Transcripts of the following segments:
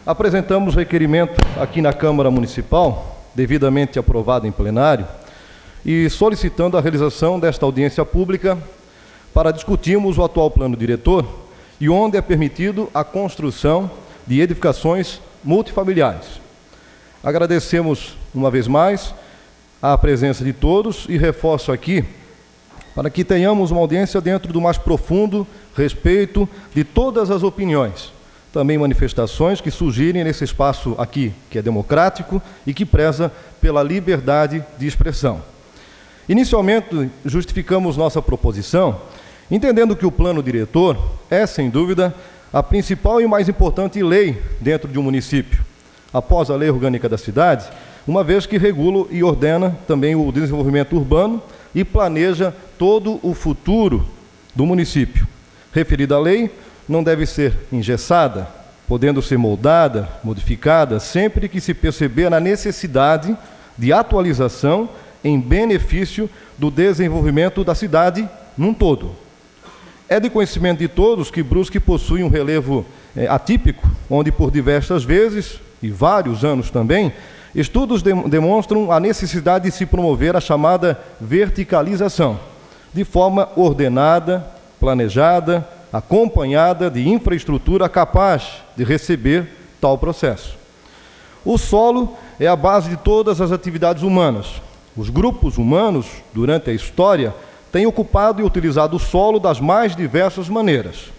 apresentamos requerimento aqui na Câmara Municipal, devidamente aprovado em plenário, e solicitando a realização desta audiência pública para discutirmos o atual plano diretor e onde é permitido a construção de edificações multifamiliares. Agradecemos uma vez mais a presença de todos e reforço aqui para que tenhamos uma audiência dentro do mais profundo respeito de todas as opiniões, também manifestações que surgirem nesse espaço aqui, que é democrático e que preza pela liberdade de expressão. Inicialmente, justificamos nossa proposição, entendendo que o plano diretor é, sem dúvida, a principal e mais importante lei dentro de um município, após a Lei Orgânica da Cidade, uma vez que regula e ordena também o desenvolvimento urbano e planeja todo o futuro do município. Referida lei não deve ser engessada, podendo ser moldada, modificada, sempre que se perceber a necessidade de atualização em benefício do desenvolvimento da cidade num todo. É de conhecimento de todos que Brusque possui um relevo atípico, onde por diversas vezes, e vários anos também, estudos demonstram a necessidade de se promover a chamada verticalização, de forma ordenada, planejada, acompanhada de infraestrutura capaz de receber tal processo. O solo é a base de todas as atividades humanas. Os grupos humanos, durante a história, têm ocupado e utilizado o solo das mais diversas maneiras.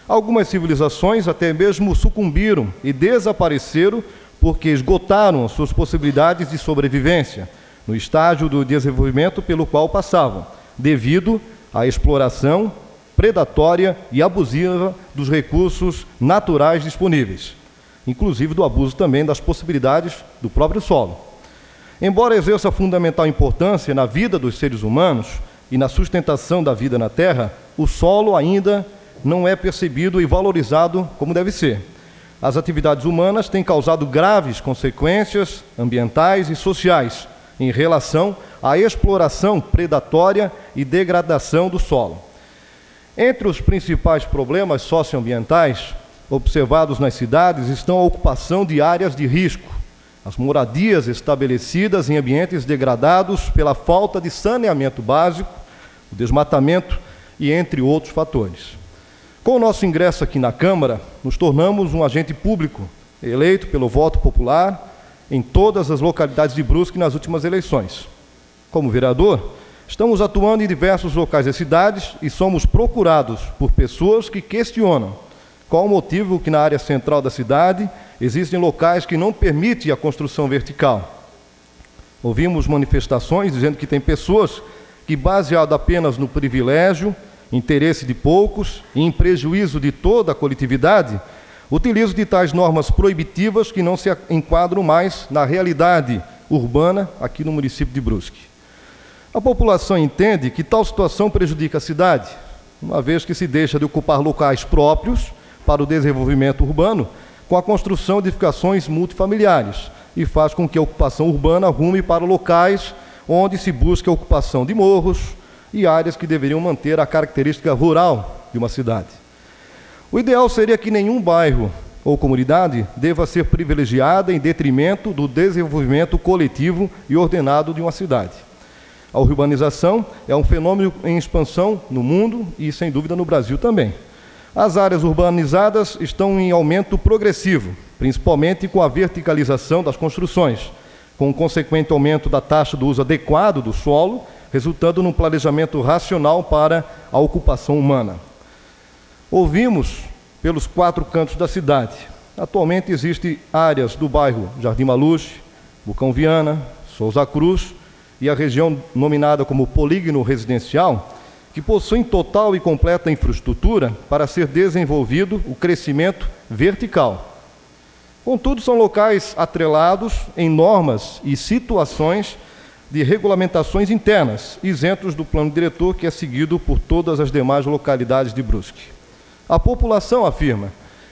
Algumas civilizações até mesmo sucumbiram e desapareceram porque esgotaram suas possibilidades de sobrevivência no estágio do desenvolvimento pelo qual passavam, devido à exploração predatória e abusiva dos recursos naturais disponíveis, inclusive do abuso também das possibilidades do próprio solo. Embora exerça fundamental importância na vida dos seres humanos e na sustentação da vida na Terra, o solo ainda não é percebido e valorizado como deve ser. As atividades humanas têm causado graves consequências ambientais e sociais em relação à exploração predatória e degradação do solo. Entre os principais problemas socioambientais observados nas cidades estão a ocupação de áreas de risco, as moradias estabelecidas em ambientes degradados pela falta de saneamento básico, o desmatamento e entre outros fatores. Com o nosso ingresso aqui na Câmara, nos tornamos um agente público eleito pelo voto popular em todas as localidades de Brusque nas últimas eleições. Como vereador, estamos atuando em diversos locais das cidades e somos procurados por pessoas que questionam qual o motivo que na área central da cidade existem locais que não permitem a construção vertical. Ouvimos manifestações dizendo que tem pessoas que, baseado apenas no privilégio, interesse de poucos e em prejuízo de toda a coletividade, utilizam de tais normas proibitivas que não se enquadram mais na realidade urbana aqui no município de Brusque. A população entende que tal situação prejudica a cidade, uma vez que se deixa de ocupar locais próprios para o desenvolvimento urbano com a construção de edificações multifamiliares e faz com que a ocupação urbana rume para locais onde se busca a ocupação de morros e áreas que deveriam manter a característica rural de uma cidade. O ideal seria que nenhum bairro ou comunidade deva ser privilegiada em detrimento do desenvolvimento coletivo e ordenado de uma cidade. A urbanização é um fenômeno em expansão no mundo e, sem dúvida, no Brasil também. As áreas urbanizadas estão em aumento progressivo, principalmente com a verticalização das construções, com o consequente aumento da taxa do uso adequado do solo, resultando num planejamento racional para a ocupação humana. Ouvimos pelos 4 cantos da cidade. Atualmente existem áreas do bairro Jardim Maluche, Bucão Viana, Souza Cruz e a região nominada como Polígono Residencial, que possuem total e completa infraestrutura para ser desenvolvido o crescimento vertical. Contudo, são locais atrelados em normas e situações de regulamentações internas, isentos do plano diretor que é seguido por todas as demais localidades de Brusque. A população afirma: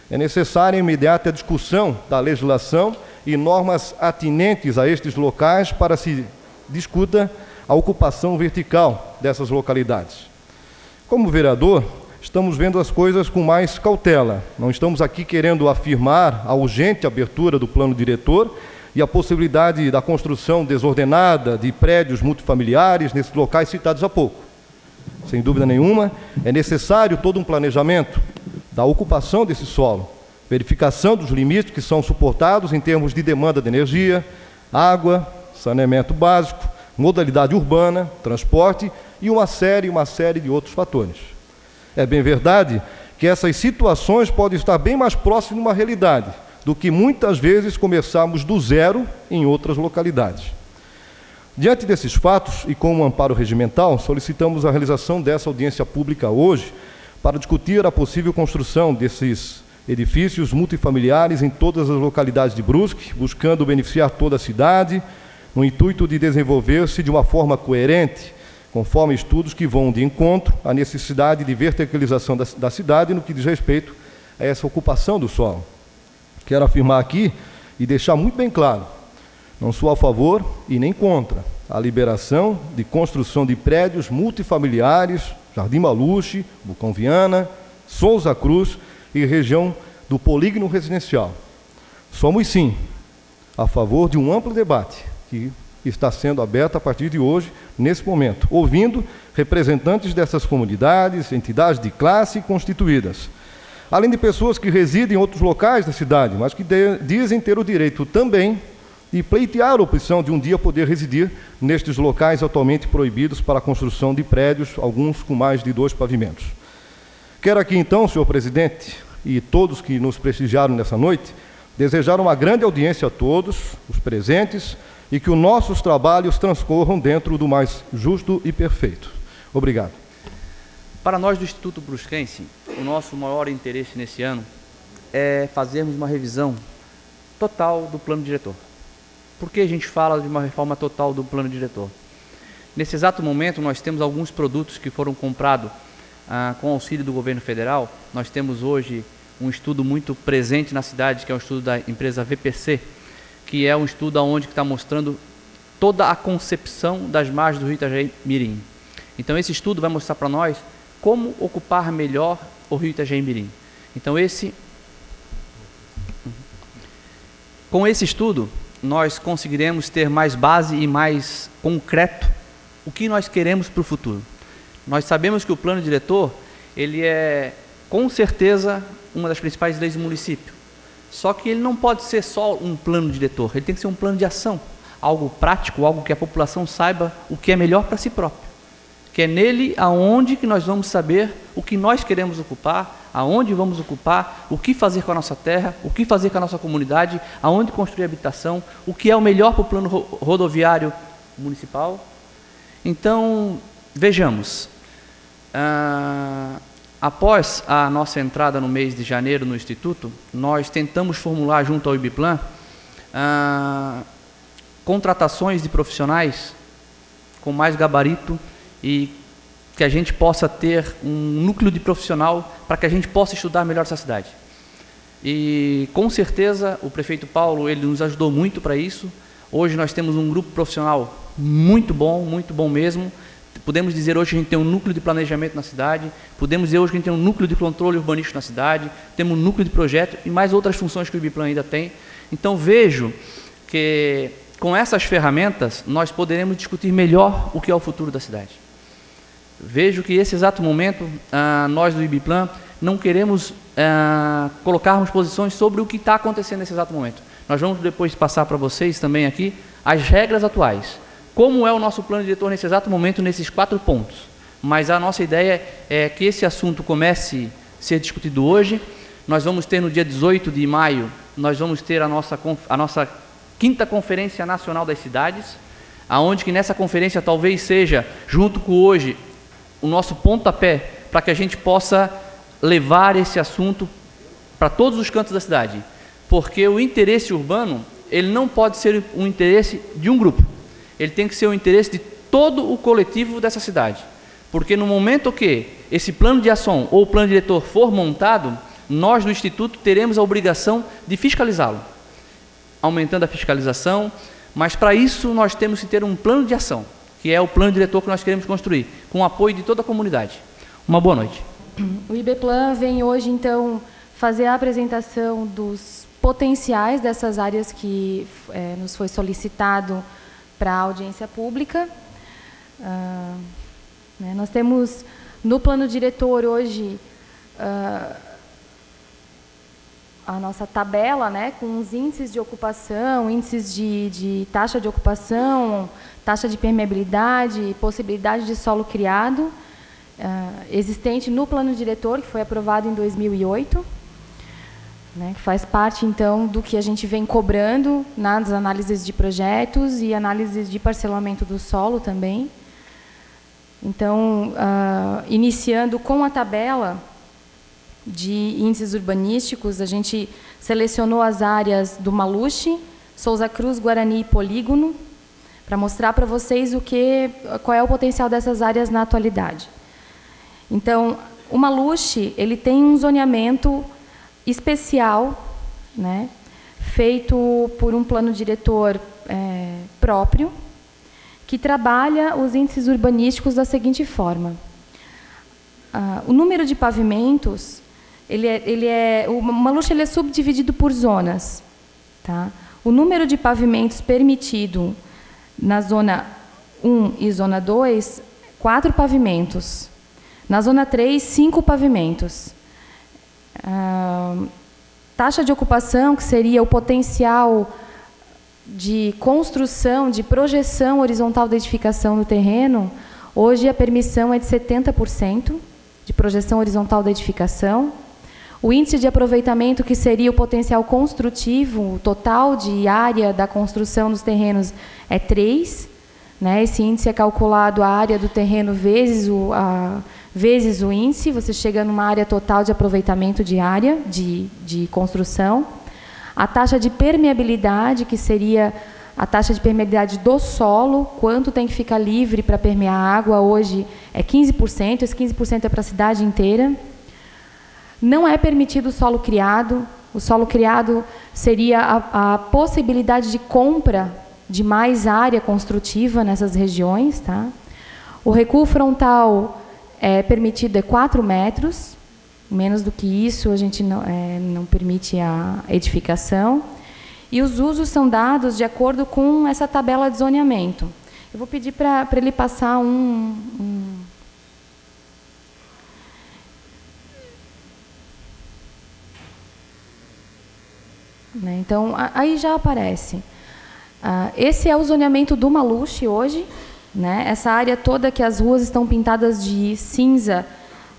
é necessária a imediata discussão da legislação e normas atinentes a estes locais para se discuta a ocupação vertical dessas localidades. Como vereador, estamos vendo as coisas com mais cautela. Não estamos aqui querendo afirmar a urgente abertura do plano diretor e a possibilidade da construção desordenada de prédios multifamiliares nesses locais citados há pouco. Sem dúvida nenhuma, é necessário todo um planejamento da ocupação desse solo, verificação dos limites que são suportados em termos de demanda de energia, água, saneamento básico, modalidade urbana, transporte e uma série de outros fatores. É bem verdade que essas situações podem estar bem mais próximas de uma realidade do que muitas vezes começarmos do zero em outras localidades. Diante desses fatos e com um amparo regimental, solicitamos a realização dessa audiência pública hoje para discutir a possível construção desses edifícios multifamiliares em todas as localidades de Brusque, buscando beneficiar toda a cidade, no intuito de desenvolver-se de uma forma coerente, conforme estudos que vão de encontro à necessidade de verticalização da cidade no que diz respeito a essa ocupação do solo. Quero afirmar aqui e deixar muito bem claro, não sou a favor e nem contra a liberação de construção de prédios multifamiliares, Jardim Maluche, Bucão Viana, Souza Cruz e região do polígono residencial. Somos, sim, a favor de um amplo debate que está sendo aberto a partir de hoje, nesse momento, ouvindo representantes dessas comunidades, entidades de classe constituídas, além de pessoas que residem em outros locais da cidade, mas que dizem ter o direito também de pleitear a opção de um dia poder residir nestes locais atualmente proibidos para a construção de prédios, alguns com mais de 2 pavimentos. Quero aqui então, senhor presidente, e todos que nos prestigiaram nessa noite, desejar uma grande audiência a todos os presentes e que os nossos trabalhos transcorram dentro do mais justo e perfeito. Obrigado. Para nós do Instituto Brusquense, o nosso maior interesse nesse ano é fazermos uma revisão total do plano diretor. Por que a gente fala de uma reforma total do plano diretor? Nesse exato momento, nós temos alguns produtos que foram comprados com auxílio do governo federal. Nós temos hoje um estudo muito presente na cidade, que é o estudo da empresa VPC, que é um estudo onde está mostrando toda a concepção das margens do rio Itajaí Mirim. Então, esse estudo vai mostrar para nós como ocupar melhor o rio Itajaí Mirim. Então, com esse estudo, nós conseguiremos ter mais base e mais concreto o que nós queremos para o futuro. Nós sabemos que o plano diretor, ele é, com certeza, uma das principais leis do município. Só que ele não pode ser só um plano diretor, ele tem que ser um plano de ação, algo prático, algo que a população saiba o que é melhor para si próprio. Que é nele aonde que nós vamos saber o que nós queremos ocupar, aonde vamos ocupar, o que fazer com a nossa terra, o que fazer com a nossa comunidade, aonde construir habitação, o que é o melhor para o plano rodoviário municipal. Então, vejamos, após a nossa entrada no mês de janeiro no Instituto, nós tentamos formular junto ao IBPLAN contratações de profissionais com mais gabarito e que a gente possa ter um núcleo de profissional para que a gente possa estudar melhor essa cidade. E com certeza o prefeito Paulo, ele nos ajudou muito para isso. Hoje nós temos um grupo profissional muito bom mesmo. Podemos dizer hoje que a gente tem um núcleo de planejamento na cidade, podemos dizer hoje que a gente tem um núcleo de controle urbanístico na cidade, temos um núcleo de projeto e mais outras funções que o IBPLAN ainda tem. Então vejo que com essas ferramentas nós poderemos discutir melhor o que é o futuro da cidade. Vejo que nesse exato momento nós do IBPLAN não queremos colocarmos posições sobre o que está acontecendo nesse exato momento. Nós vamos depois passar para vocês também aqui as regras atuais. Como é o nosso plano diretor nesse exato momento, nesses 4 pontos. Mas a nossa ideia é que esse assunto comece a ser discutido hoje. Nós vamos ter no dia 18 de maio, nós vamos ter a nossa 5ª Conferência Nacional das Cidades, aonde que nessa conferência talvez seja, junto com hoje, o nosso pontapé para que a gente possa levar esse assunto para todos os cantos da cidade. Porque o interesse urbano, ele não pode ser um interesse de um grupo. Ele tem que ser o interesse de todo o coletivo dessa cidade. Porque no momento que esse plano de ação ou plano diretor for montado, nós no Instituto teremos a obrigação de fiscalizá-lo, aumentando a fiscalização, mas para isso nós temos que ter um plano de ação, que é o plano diretor que nós queremos construir, com o apoio de toda a comunidade. Uma boa noite. O IBPlan vem hoje, então, fazer a apresentação dos potenciais dessas áreas que nos foi solicitado para a audiência pública. Nós temos, no plano diretor, hoje, a nossa tabela, né, com os índices de ocupação, índices de taxa de ocupação, taxa de permeabilidade, possibilidade de solo criado, existente no plano diretor, que foi aprovado em 2008, né, que faz parte, então, do que a gente vem cobrando nas análises de projetos e análises de parcelamento do solo também. Então, iniciando com a tabela de índices urbanísticos, a gente selecionou as áreas do Maluche, Souza Cruz, Guarani e Polígono, para mostrar para vocês qual é o potencial dessas áreas na atualidade. Então, o Maluche, ele tem um zoneamento especial, né, feito por um plano diretor próprio, que trabalha os índices urbanísticos da seguinte forma. O número de pavimentos, o Maluche ele é subdividido por zonas. Tá? O número de pavimentos permitido na zona 1 e zona 2, 4 pavimentos. Na zona 3, 5 pavimentos. Taxa de ocupação, que seria o potencial de construção, de projeção horizontal da edificação no terreno, hoje a permissão é de 70% de projeção horizontal da edificação. O índice de aproveitamento, que seria o potencial construtivo, o total de área da construção nos terrenos, é 3. Né? Esse índice é calculado a área do terreno vezes o índice, você chega numa área total de aproveitamento de área de construção. A taxa de permeabilidade, que seria a taxa de permeabilidade do solo, quanto tem que ficar livre para permear a água, hoje é 15%, esse 15% é para a cidade inteira. Não é permitido o solo criado seria a possibilidade de compra de mais área construtiva nessas regiões. Tá? O recuo frontal permitido é 4 metros, menos do que isso a gente não permite a edificação. E os usos são dados de acordo com essa tabela de zoneamento. Eu vou pedir para ele passar né? Então, aí já aparece. Esse é o zoneamento do Maluche hoje. Né? Essa área toda que as ruas estão pintadas de cinza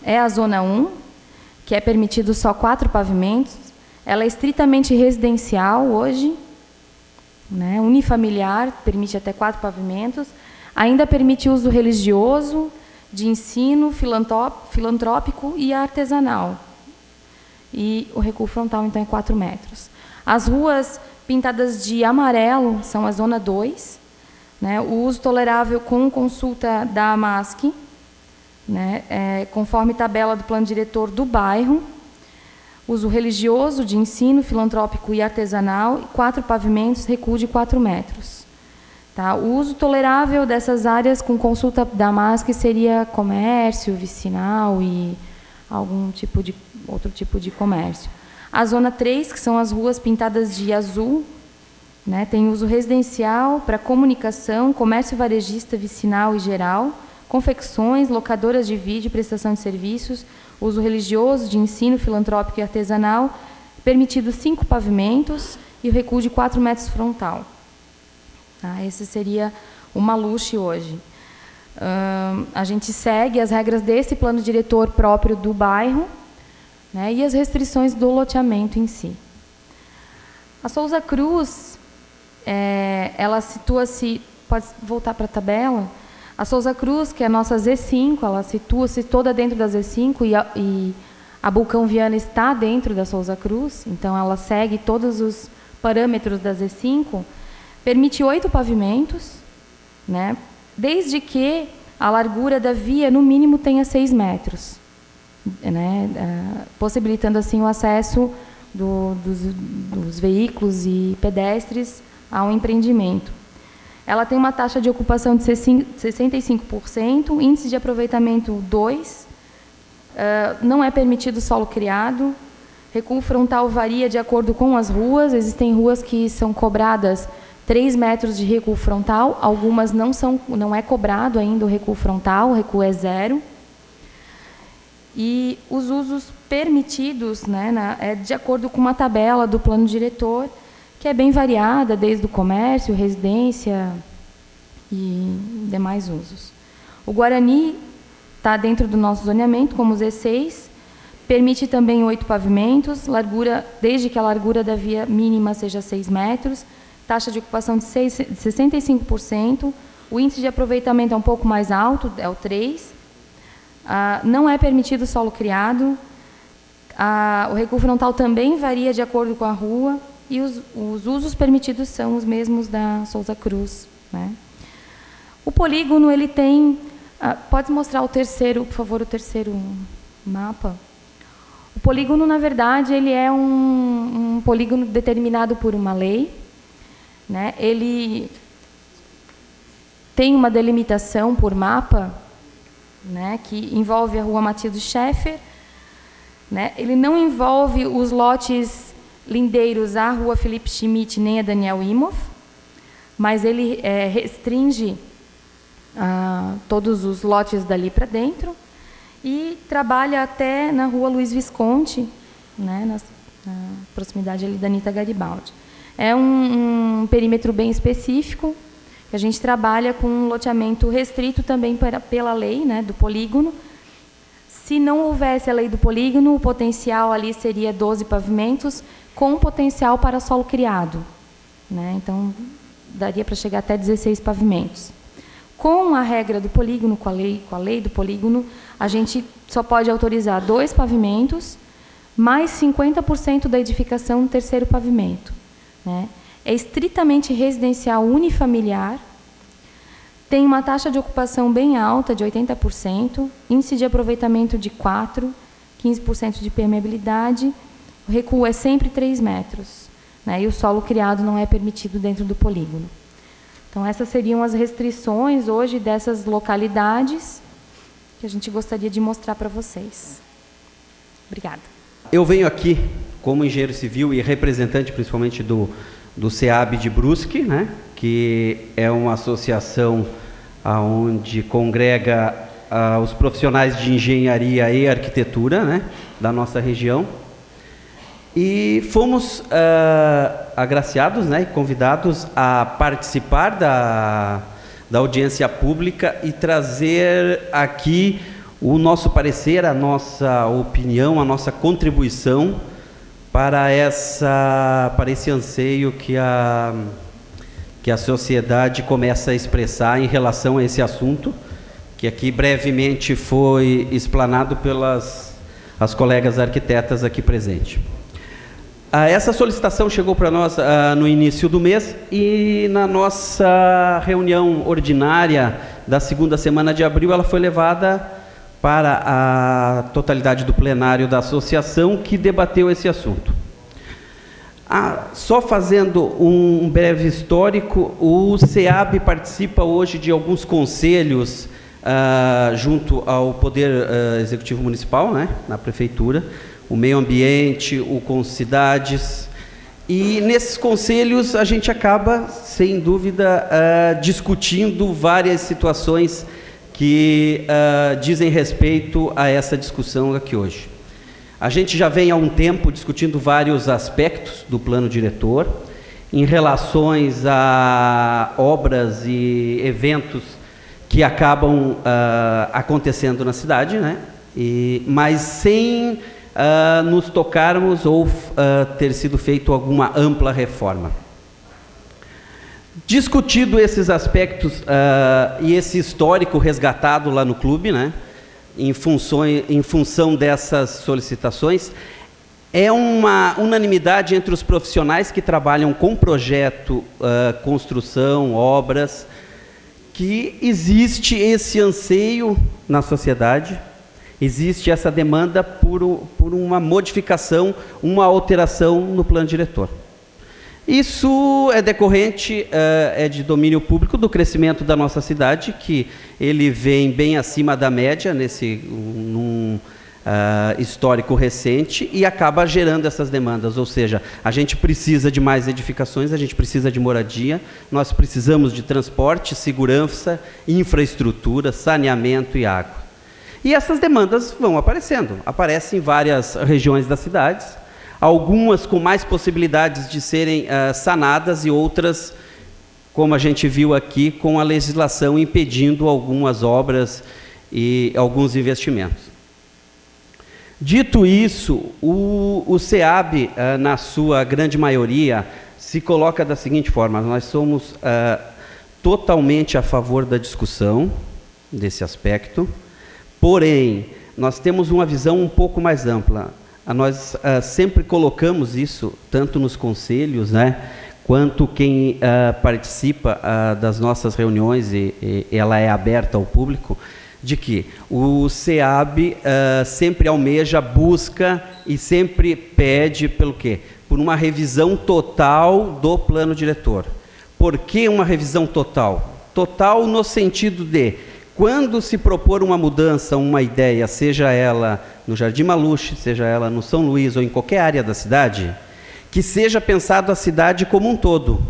é a zona 1, que é permitido só 4 pavimentos. Ela é estritamente residencial hoje, né? Unifamiliar, permite até 4 pavimentos. Ainda permite uso religioso, de ensino, filantrópico e artesanal. E o recuo frontal, então, é 4 metros. As ruas pintadas de amarelo são a zona 2, né? O uso tolerável com consulta da AMASC, né? Conforme tabela do plano diretor do bairro. Uso religioso, de ensino, filantrópico e artesanal, 4 pavimentos, recuo de 4 metros. Tá? O uso tolerável dessas áreas com consulta da AMASC seria comércio, vicinal e outro tipo de comércio. A zona 3, que são as ruas pintadas de azul, né, tem uso residencial para comunicação, comércio varejista, vicinal e geral, confecções, locadoras de vídeo, prestação de serviços, uso religioso, de ensino, filantrópico e artesanal, permitido 5 pavimentos e o recuo de 4 metros frontal. Tá? Esse seria o Maluche hoje. A gente segue as regras desse plano diretor próprio do bairro, né, e as restrições do loteamento em si. A Souza Cruz, ela situa-se... Pode voltar para a tabela? A Souza Cruz, que é a nossa Z5, ela situa-se toda dentro da Z5 e a Bulcão Viana está dentro da Souza Cruz, então ela segue todos os parâmetros da Z5, permite 8 pavimentos, né, desde que a largura da via, no mínimo, tenha 6 metros, né, possibilitando assim o acesso dos veículos e pedestres ao empreendimento. Ela tem uma taxa de ocupação de 65%, índice de aproveitamento 2, Não é permitido solo criado. Recuo frontal varia de acordo com as ruas. Existem ruas que são cobradas 3 metros de recuo frontal, algumas não é cobrado ainda o recuo frontal, o recuo é 0. E os usos permitidos, né, é de acordo com uma tabela do plano diretor, que é bem variada, desde o comércio, residência e demais usos. O Guarani está dentro do nosso zoneamento, como o Z6, permite também 8 pavimentos, desde que a largura da via mínima seja 6 metros, taxa de ocupação de 65%, o índice de aproveitamento é um pouco mais alto, é o 3. Não é permitido solo criado, o recuo frontal também varia de acordo com a rua, e os usos permitidos são os mesmos da Souza Cruz, né? O polígono, ele tem... pode mostrar o terceiro, por favor, o terceiro mapa? O polígono, na verdade, ele é um polígono determinado por uma lei, né? Ele tem uma delimitação por mapa, né, que envolve a Rua Matilde Schaeffer, né? Ele não envolve os lotes lindeiros à Rua Felipe Schmidt nem a Daniel Imhoff, mas ele restringe todos os lotes dali para dentro e trabalha até na Rua Luiz Visconti, né, na proximidade ali da Anita Garibaldi. É um perímetro bem específico, que a gente trabalha com um loteamento restrito também pela lei, né, do polígono. Se não houvesse a lei do polígono, o potencial ali seria 12 pavimentos, com potencial para solo criado, né? Então, daria para chegar até 16 pavimentos. Com a regra do polígono, com a lei do polígono, a gente só pode autorizar 2 pavimentos, mais 50% da edificação no terceiro pavimento, né? É estritamente residencial unifamiliar, tem uma taxa de ocupação bem alta, de 80%, índice de aproveitamento de 4%, 15% de permeabilidade, o recuo é sempre 3 metros, né? E o solo criado não é permitido dentro do polígono. Então, essas seriam as restrições hoje dessas localidades que a gente gostaria de mostrar para vocês. Obrigada. Eu venho aqui como engenheiro civil e representante principalmente do SEAB de Brusque, né, que é uma associação onde congrega os profissionais de engenharia e arquitetura, né, da nossa região. E fomos agraciados, né, e convidados a participar da audiência pública e trazer aqui o nosso parecer, a nossa opinião, a nossa contribuição para esse anseio que a sociedade começa a expressar em relação a esse assunto, que aqui brevemente foi explanado pelas colegas arquitetas aqui presentes. Essa solicitação chegou para nós no início do mês e na nossa reunião ordinária da segunda semana de abril ela foi levada para a totalidade do plenário da associação que debateu esse assunto. Só fazendo um breve histórico, o SEAB participa hoje de alguns conselhos junto ao Poder Executivo Municipal, né, na Prefeitura, o Meio Ambiente, o Concidades, e nesses conselhos a gente acaba, sem dúvida, discutindo várias situações que dizem respeito a essa discussão aqui hoje. A gente já vem há um tempo discutindo vários aspectos do plano diretor, em relações a obras e eventos que acabam acontecendo na cidade, né? Mas sem nos tocarmos ou ter sido feito alguma ampla reforma. Discutido esses aspectos e esse histórico resgatado lá no clube, né, em função dessas solicitações, é uma unanimidade entre os profissionais que trabalham com projeto, construção, obras, que existe esse anseio na sociedade, existe essa demanda por uma modificação, uma alteração no plano diretor. Isso é decorrente, é de domínio público do crescimento da nossa cidade, que ele vem bem acima da média, histórico recente e acaba gerando essas demandas, ou seja, a gente precisa de mais edificações, a gente precisa de moradia, nós precisamos de transporte, segurança, infraestrutura, saneamento e água. E essas demandas vão aparecendo, aparecem em várias regiões das cidades, algumas com mais possibilidades de serem sanadas e outras, como a gente viu aqui, com a legislação impedindo algumas obras e alguns investimentos. Dito isso, o SEAB, na sua grande maioria, se coloca da seguinte forma: nós somos totalmente a favor da discussão desse aspecto, porém, nós temos uma visão um pouco mais ampla. Nós sempre colocamos isso, tanto nos conselhos, né, quanto quem participa das nossas reuniões, e ela é aberta ao público, de que o SEAB sempre almeja, busca e sempre pede pelo quê? Por uma revisão total do plano diretor. Por que uma revisão total? Total no sentido de, quando se propor uma mudança, uma ideia, seja ela no Jardim Maluche, seja ela no São Luís ou em qualquer área da cidade, que seja pensado a cidade como um todo,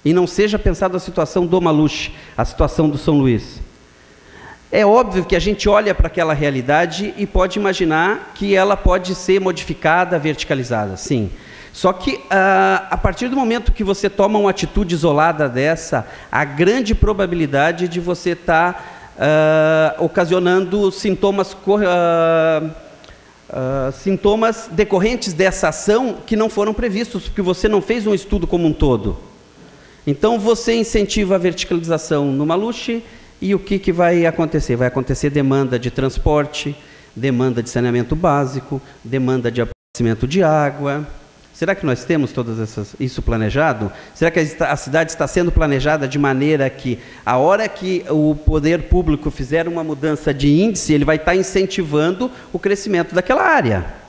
e não seja pensado a situação do Maluche, a situação do São Luís. É óbvio que a gente olha para aquela realidade e pode imaginar que ela pode ser modificada, verticalizada, sim. Só que a partir do momento que você toma uma atitude isolada dessa, há grande probabilidade de você estar ocasionando sintomas decorrentes dessa ação que não foram previstos, porque você não fez um estudo como um todo. Então você incentiva a verticalização no Maluche. E o que vai acontecer? Vai acontecer demanda de transporte, demanda de saneamento básico, demanda de abastecimento de água. Será que nós temos isso planejado? Será que a cidade está sendo planejada de maneira que, a hora que o poder público fizer uma mudança de índice, ele vai estar incentivando o crescimento daquela área?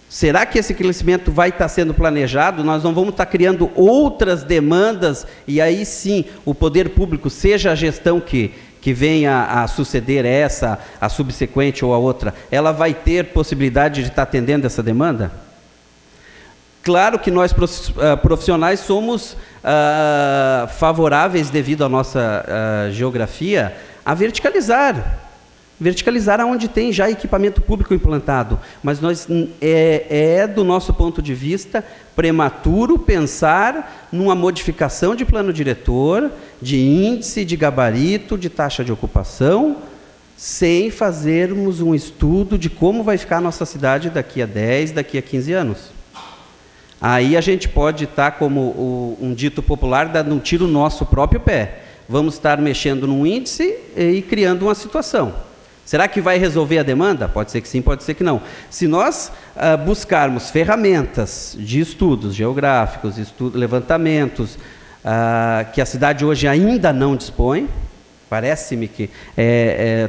Será que esse crescimento vai estar sendo planejado? Nós não vamos estar criando outras demandas e aí sim o poder público, seja a gestão que venha a suceder essa, a subsequente ou a outra, ela vai ter possibilidade de estar atendendo essa demanda? Claro que nós profissionais somos favoráveis, devido à nossa geografia, a verticalizar aonde tem já equipamento público implantado, mas do nosso ponto de vista, prematuro pensar numa modificação de plano diretor, de índice, de gabarito, de taxa de ocupação, sem fazermos um estudo de como vai ficar a nossa cidade daqui a 10, daqui a 15 anos. Aí a gente pode estar, como um dito popular, dando um tiro no nosso próprio pé. Vamos estar mexendo num índice e criando uma situação. Será que vai resolver a demanda? Pode ser que sim, pode ser que não. Se nós buscarmos ferramentas de estudos geográficos, levantamentos, que a cidade hoje ainda não dispõe, parece-me que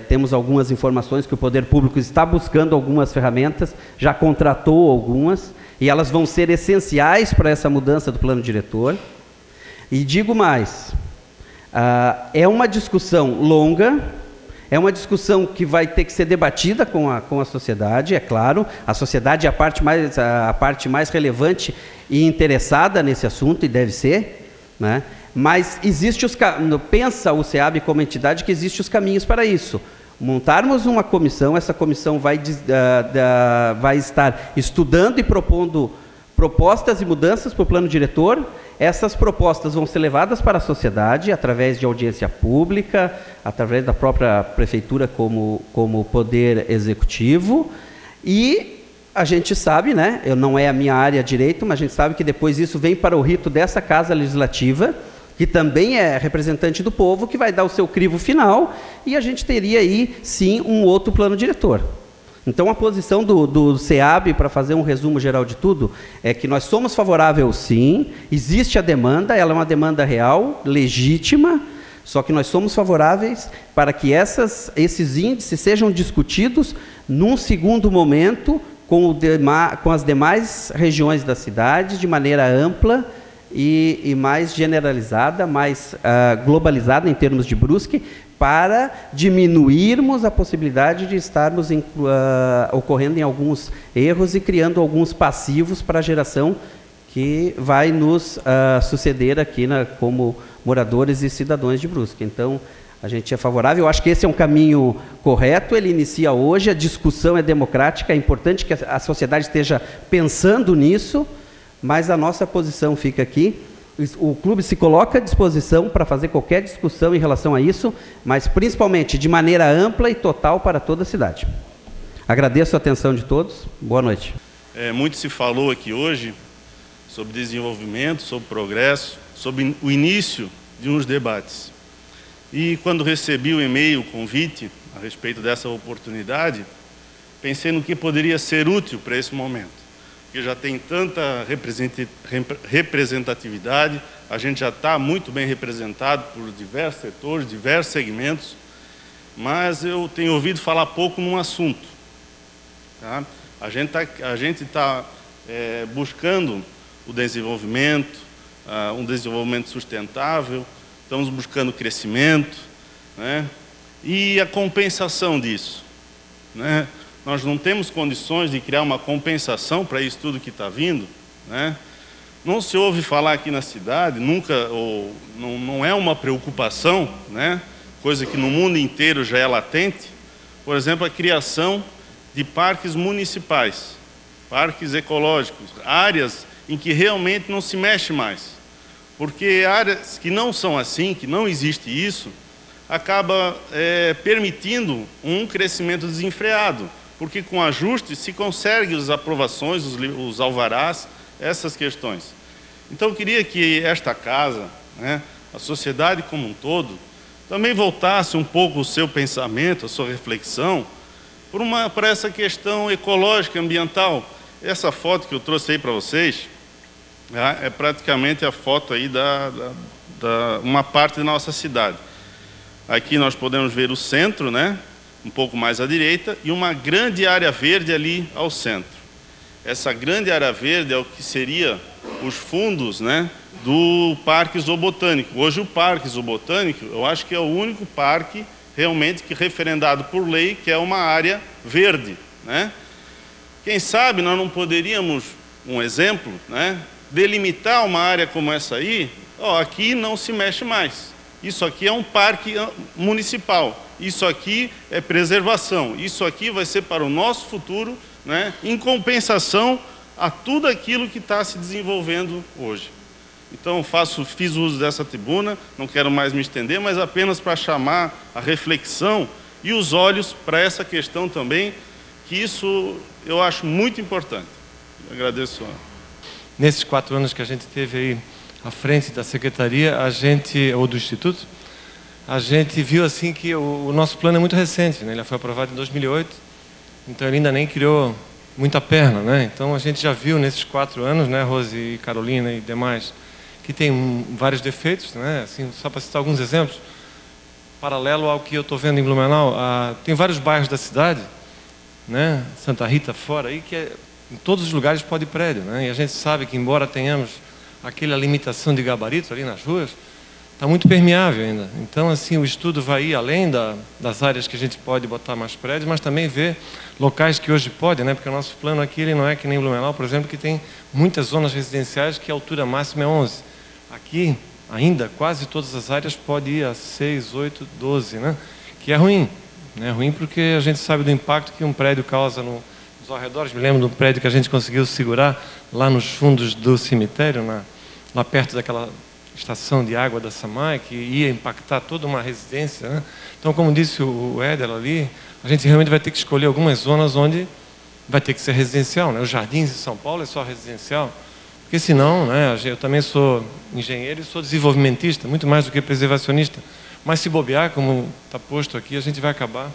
temos algumas informações que o poder público está buscando algumas ferramentas, já contratou algumas, e elas vão ser essenciais para essa mudança do plano diretor. E digo mais, é uma discussão longa, é uma discussão que vai ter que ser debatida com a sociedade, é claro. A sociedade é a parte mais relevante e interessada nesse assunto, e deve ser, né? Mas pensa o SEAB como entidade que existem os caminhos para isso. Montarmos uma comissão, essa comissão vai estar estudando e propondo propostas e mudanças para o plano diretor. Essas propostas vão ser levadas para a sociedade através de audiência pública, através da própria prefeitura como poder executivo, e a gente sabe, né, não é a minha área direito, mas a gente sabe que depois isso vem para o rito dessa Casa Legislativa, que também é representante do povo, que vai dar o seu crivo final, e a gente teria aí, sim, um outro plano diretor. Então, a posição do SEAB, para fazer um resumo geral de tudo, é que nós somos favoráveis, sim, existe a demanda, ela é uma demanda real, legítima, só que nós somos favoráveis para que esses índices sejam discutidos num segundo momento com as demais regiões da cidade, de maneira ampla e mais generalizada, mais globalizada em termos de Brusque, para diminuirmos a possibilidade de estarmos ocorrendo em alguns erros e criando alguns passivos para a geração que vai nos suceder aqui como moradores e cidadãos de Brusque. Então, a gente é favorável. Eu acho que esse é um caminho correto, ele inicia hoje, a discussão é democrática, é importante que a sociedade esteja pensando nisso, mas a nossa posição fica aqui. O clube se coloca à disposição para fazer qualquer discussão em relação a isso, mas principalmente de maneira ampla e total para toda a cidade. Agradeço a atenção de todos. Boa noite. Muito se falou aqui hoje sobre desenvolvimento, sobre progresso, sobre o início de uns debates. E quando recebi o e-mail, o convite a respeito dessa oportunidade, pensei no que poderia ser útil para esse momento. Porque já tem tanta representatividade, a gente já está muito bem representado por diversos setores, diversos segmentos, mas eu tenho ouvido falar pouco num assunto. Tá? A gente está buscando o desenvolvimento, um desenvolvimento sustentável, estamos buscando crescimento, né? E a compensação disso, né? Nós não temos condições de criar uma compensação para isso tudo que está vindo, né? Não se ouve falar aqui na cidade, nunca, ou não é uma preocupação, né? Coisa que no mundo inteiro já é latente, por exemplo, a criação de parques municipais, parques ecológicos, áreas em que realmente não se mexe mais. Porque áreas que não são assim, que não existe isso, acaba permitindo um crescimento desenfreado, porque com ajuste se consegue as aprovações, os alvarás, essas questões. Então eu queria que esta casa, né, a sociedade como um todo, também voltasse um pouco o seu pensamento, a sua reflexão, para essa questão ecológica, ambiental. Essa foto que eu trouxe aí para vocês, é praticamente a foto aí uma parte da nossa cidade. Aqui nós podemos ver o centro, né? Um pouco mais à direita, e uma grande área verde ali ao centro. Essa grande área verde é o que seria os fundos, né, do Parque Zoobotânico. Hoje o Parque Zoobotânico, eu acho que é o único parque realmente que referendado por lei, que é uma área verde, né? Quem sabe nós não poderíamos, um exemplo, né, delimitar uma área como essa aí, aqui não se mexe mais. Isso aqui é um parque municipal, isso aqui é preservação, isso aqui vai ser para o nosso futuro, né, em compensação a tudo aquilo que está se desenvolvendo hoje. Então fiz uso dessa tribuna, não quero mais me estender, mas apenas para chamar a reflexão e os olhos para essa questão também, que isso eu acho muito importante. Eu agradeço. Nesses 4 anos que a gente teve aí à frente da secretaria, ou do instituto, a gente viu assim que o nosso plano é muito recente, né? Ele foi aprovado em 2008, então ele ainda nem criou muita perna, né? Então a gente já viu nesses 4 anos, né, Rose e Carolina e demais, que tem vários defeitos, né? Assim, só para citar alguns exemplos, paralelo ao que eu estou vendo em Blumenau, tem vários bairros da cidade, né? Santa Rita fora aí, que em todos os lugares pode ir prédio, né? E a gente sabe que embora tenhamos aquela limitação de gabarito ali nas ruas, está muito permeável ainda. Então, assim, o estudo vai ir além das áreas que a gente pode botar mais prédios, mas também ver locais que hoje podem, né? Porque o nosso plano aqui ele não é que nem Blumenau, por exemplo, que tem muitas zonas residenciais que a altura máxima é 11. Aqui, ainda, quase todas as áreas podem ir a 6, 8, 12, né? Que é ruim. É ruim porque a gente sabe do impacto que um prédio causa nos arredores. Me lembro do prédio que a gente conseguiu segurar lá nos fundos do cemitério, lá perto daquela estação de água da Samai, que ia impactar toda uma residência, né? Então, como disse o Éder ali, a gente realmente vai ter que escolher algumas zonas onde vai ter que ser residencial, né? Os Jardins de São Paulo é só residencial, porque senão, né, eu também sou engenheiro e sou desenvolvimentista, muito mais do que preservacionista, mas se bobear, como está posto aqui, a gente vai acabar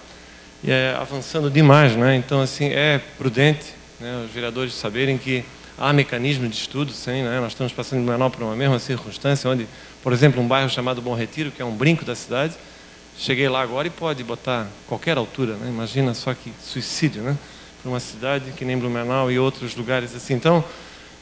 avançando demais, né? Então, assim, é prudente, né, os vereadores saberem que há mecanismos de estudo, sim, né? Nós estamos passando em Blumenau por uma mesma circunstância, onde, por exemplo, um bairro chamado Bom Retiro, que é um brinco da cidade, cheguei lá agora e pode botar qualquer altura, né? Imagina só que suicídio, né? Para uma cidade que nem Blumenau e outros lugares assim. Então,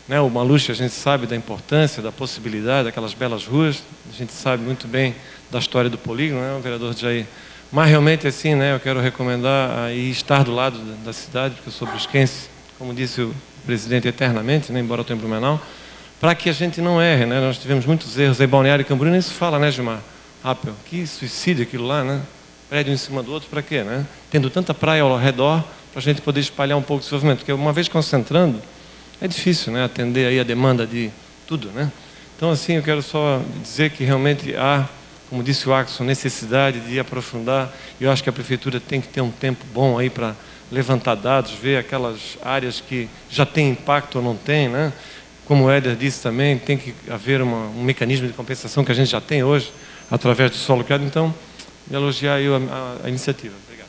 né? O Maluche, a gente sabe da importância, da possibilidade, daquelas belas ruas, a gente sabe muito bem da história do polígono, né? O vereador Jair. Mas realmente assim, né? Eu quero recomendar aí estar do lado da cidade, porque eu sou brusquense, como disse o presidente eternamente, né? Embora eu tenha Blumenau, para que a gente não erre, né? Nós tivemos muitos erros aí, Balneário e Camboriú, nem se fala, né, Gilmar? Rapel, que suicídio aquilo lá, né? Prédio em cima do outro, para quê, né? Tendo tanta praia ao redor, para a gente poder espalhar um pouco de desenvolvimento, porque uma vez concentrando, é difícil, né? Atender aí a demanda de tudo, né? Então, assim, eu quero só dizer que realmente há, como disse o Axel, necessidade de aprofundar, e eu acho que a prefeitura tem que ter um tempo bom aí para levantar dados, ver aquelas áreas que já têm impacto ou não tem, né? Como o Éder disse também, tem que haver um mecanismo de compensação que a gente já tem hoje, através do solo criado. Então, elogiar aí a iniciativa. Obrigado.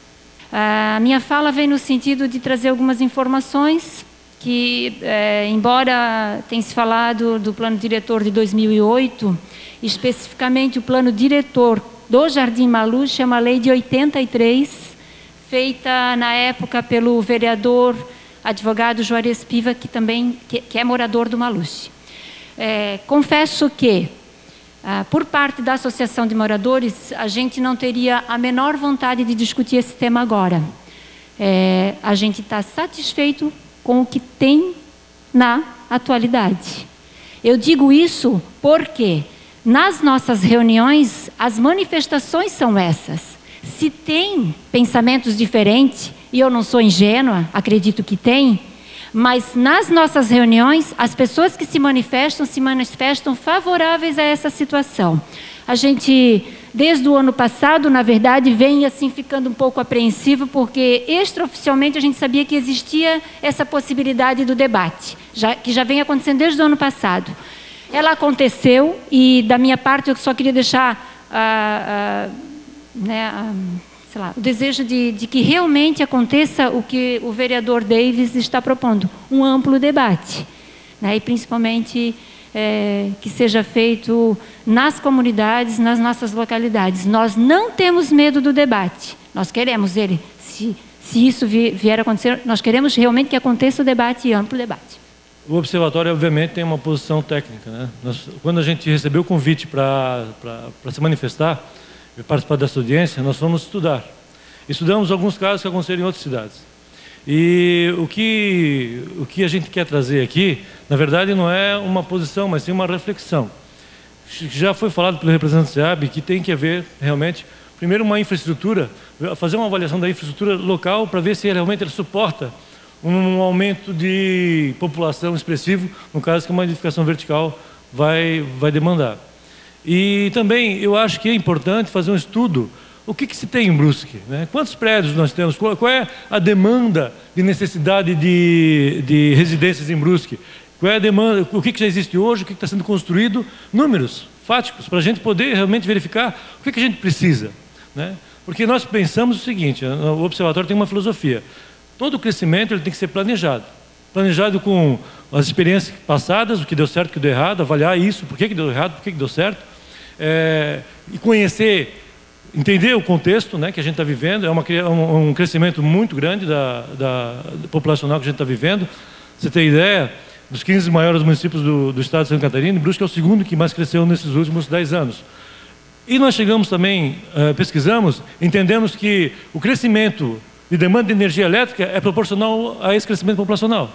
A minha fala vem no sentido de trazer algumas informações que, embora tenha se falado do plano diretor de 2008, especificamente o plano diretor do Jardim Maluche é uma lei de 83, feita na época pelo vereador advogado Juarez Piva, que também que é morador do Maluche. Confesso que, por parte da Associação de Moradores, a gente não teria a menor vontade de discutir esse tema agora. A gente está satisfeito com o que tem na atualidade. Eu digo isso porque, nas nossas reuniões, as manifestações são essas. Se tem pensamentos diferentes, e eu não sou ingênua, acredito que tem, mas nas nossas reuniões, as pessoas que se manifestam favoráveis a essa situação. A gente, desde o ano passado, na verdade, vem assim ficando um pouco apreensivo, porque extraoficialmente a gente sabia que existia essa possibilidade do debate, que já vem acontecendo desde o ano passado. Ela aconteceu e, da minha parte, eu só queria deixar sei lá, o desejo de que realmente aconteça o que o vereador Davis está propondo, um amplo debate, né? E principalmente que seja feito nas comunidades, nas nossas localidades. Nós não temos medo do debate, nós queremos ele, se isso vier a acontecer, nós queremos realmente que aconteça o debate e amplo debate. O Observatório, obviamente, tem uma posição técnica, né? Quando a gente recebeu o convite para se manifestar e participar dessa audiência, nós fomos estudar. Estudamos alguns casos que aconteceram em outras cidades. E o que a gente quer trazer aqui, na verdade, não é uma posição, mas sim uma reflexão. Já foi falado pelo representante do SEAB que tem que haver, realmente, primeiro uma infraestrutura, fazer uma avaliação da infraestrutura local para ver se realmente ele suporta um aumento de população expressivo, no caso que uma edificação vertical vai demandar. E também eu acho que é importante fazer um estudo, o que se tem em Brusque, né? Quantos prédios nós temos, qual é a demanda de necessidade de residências em Brusque, qual é a demanda, o que já existe hoje, o que está sendo construído, números fáticos, para a gente poder realmente verificar o que a gente precisa, né? Porque nós pensamos o seguinte, o Observatório tem uma filosofia, todo crescimento ele tem que ser planejado com as experiências passadas, o que deu certo, o que deu errado, avaliar isso, por que deu errado, por que deu certo, e conhecer, entender o contexto, né, que a gente está vivendo. É um crescimento muito grande da populacional que a gente está vivendo. Você tem ideia, dos 15 maiores municípios do estado de Santa Catarina, Brusque é o segundo que mais cresceu nesses últimos 10 anos. E nós chegamos também, pesquisamos, entendemos que o crescimento de demanda de energia elétrica é proporcional a esse crescimento populacional.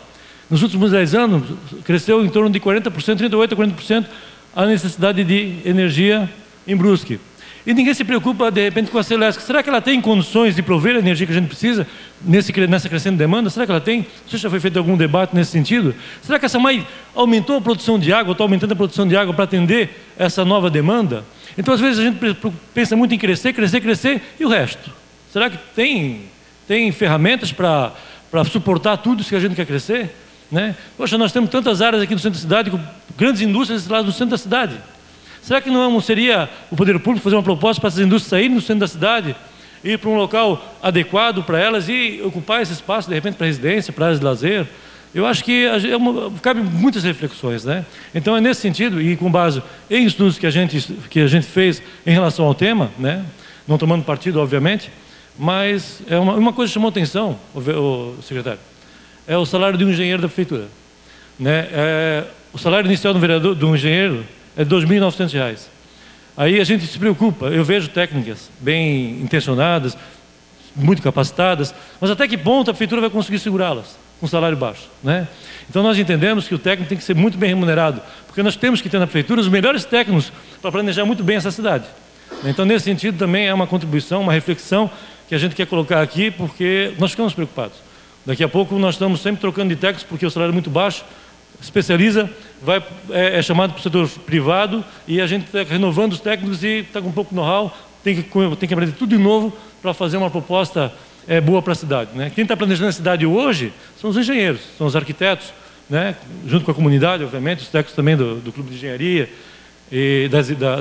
Nos últimos 10 anos, cresceu em torno de 40%, 38% a 40% a necessidade de energia em Brusque. E ninguém se preocupa, de repente, com a Celesc. Será que ela tem condições de prover a energia que a gente precisa nessa crescente demanda? Será que ela tem? Não sei se já foi feito algum debate nesse sentido. Será que a SAMAI aumentou a produção de água, está aumentando a produção de água para atender essa nova demanda? Então, às vezes, a gente pensa muito em crescer, e o resto? Será que tem ferramentas para suportar tudo isso que a gente quer crescer? Né? Poxa, nós temos tantas áreas aqui no centro da cidade, com grandes indústrias lá no centro da cidade. Será que não seria o poder público fazer uma proposta para essas indústrias saírem do centro da cidade, ir para um local adequado para elas e ocupar esse espaço, de repente, para residência, para áreas de lazer? Eu acho que cabe muitas reflexões, né? Então, é nesse sentido, e com base em estudos que a gente fez em relação ao tema, né? Não tomando partido, obviamente, mas uma coisa que chamou atenção, o secretário, é o salário de um engenheiro da prefeitura. né, o salário inicial de um engenheiro é R$ 2.900. Aí a gente se preocupa, eu vejo técnicas bem intencionadas, muito capacitadas, mas até que ponto a prefeitura vai conseguir segurá-las com salário baixo, né? Então nós entendemos que o técnico tem que ser muito bem remunerado, porque nós temos que ter na prefeitura os melhores técnicos para planejar muito bem essa cidade. Então nesse sentido também é uma contribuição, uma reflexão que a gente quer colocar aqui, porque nós ficamos preocupados. Daqui a pouco nós estamos sempre trocando de técnicos porque o salário é muito baixo, especializa, é chamado para o setor privado e a gente está renovando os técnicos e está com um pouco de know-how, tem que aprender tudo de novo para fazer uma proposta boa para a cidade, né? Quem está planejando a cidade hoje são os engenheiros, são os arquitetos, né? Junto com a comunidade, obviamente, os técnicos também do Clube de Engenharia e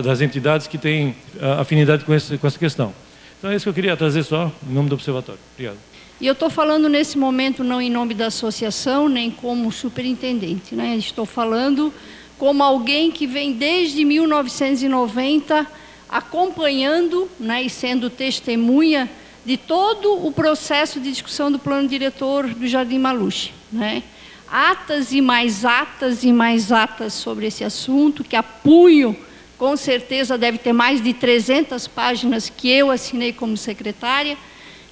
das entidades que têm afinidade com essa questão. Então é isso que eu queria trazer só em nome do Observatório. Obrigado. E eu estou falando nesse momento não em nome da associação, nem como superintendente, né? Estou falando como alguém que vem desde 1990 acompanhando, né, e sendo testemunha de todo o processo de discussão do plano diretor do Jardim Maluche, né? Atas e mais atas sobre esse assunto, que a punho, com certeza deve ter mais de 300 páginas que eu assinei como secretária.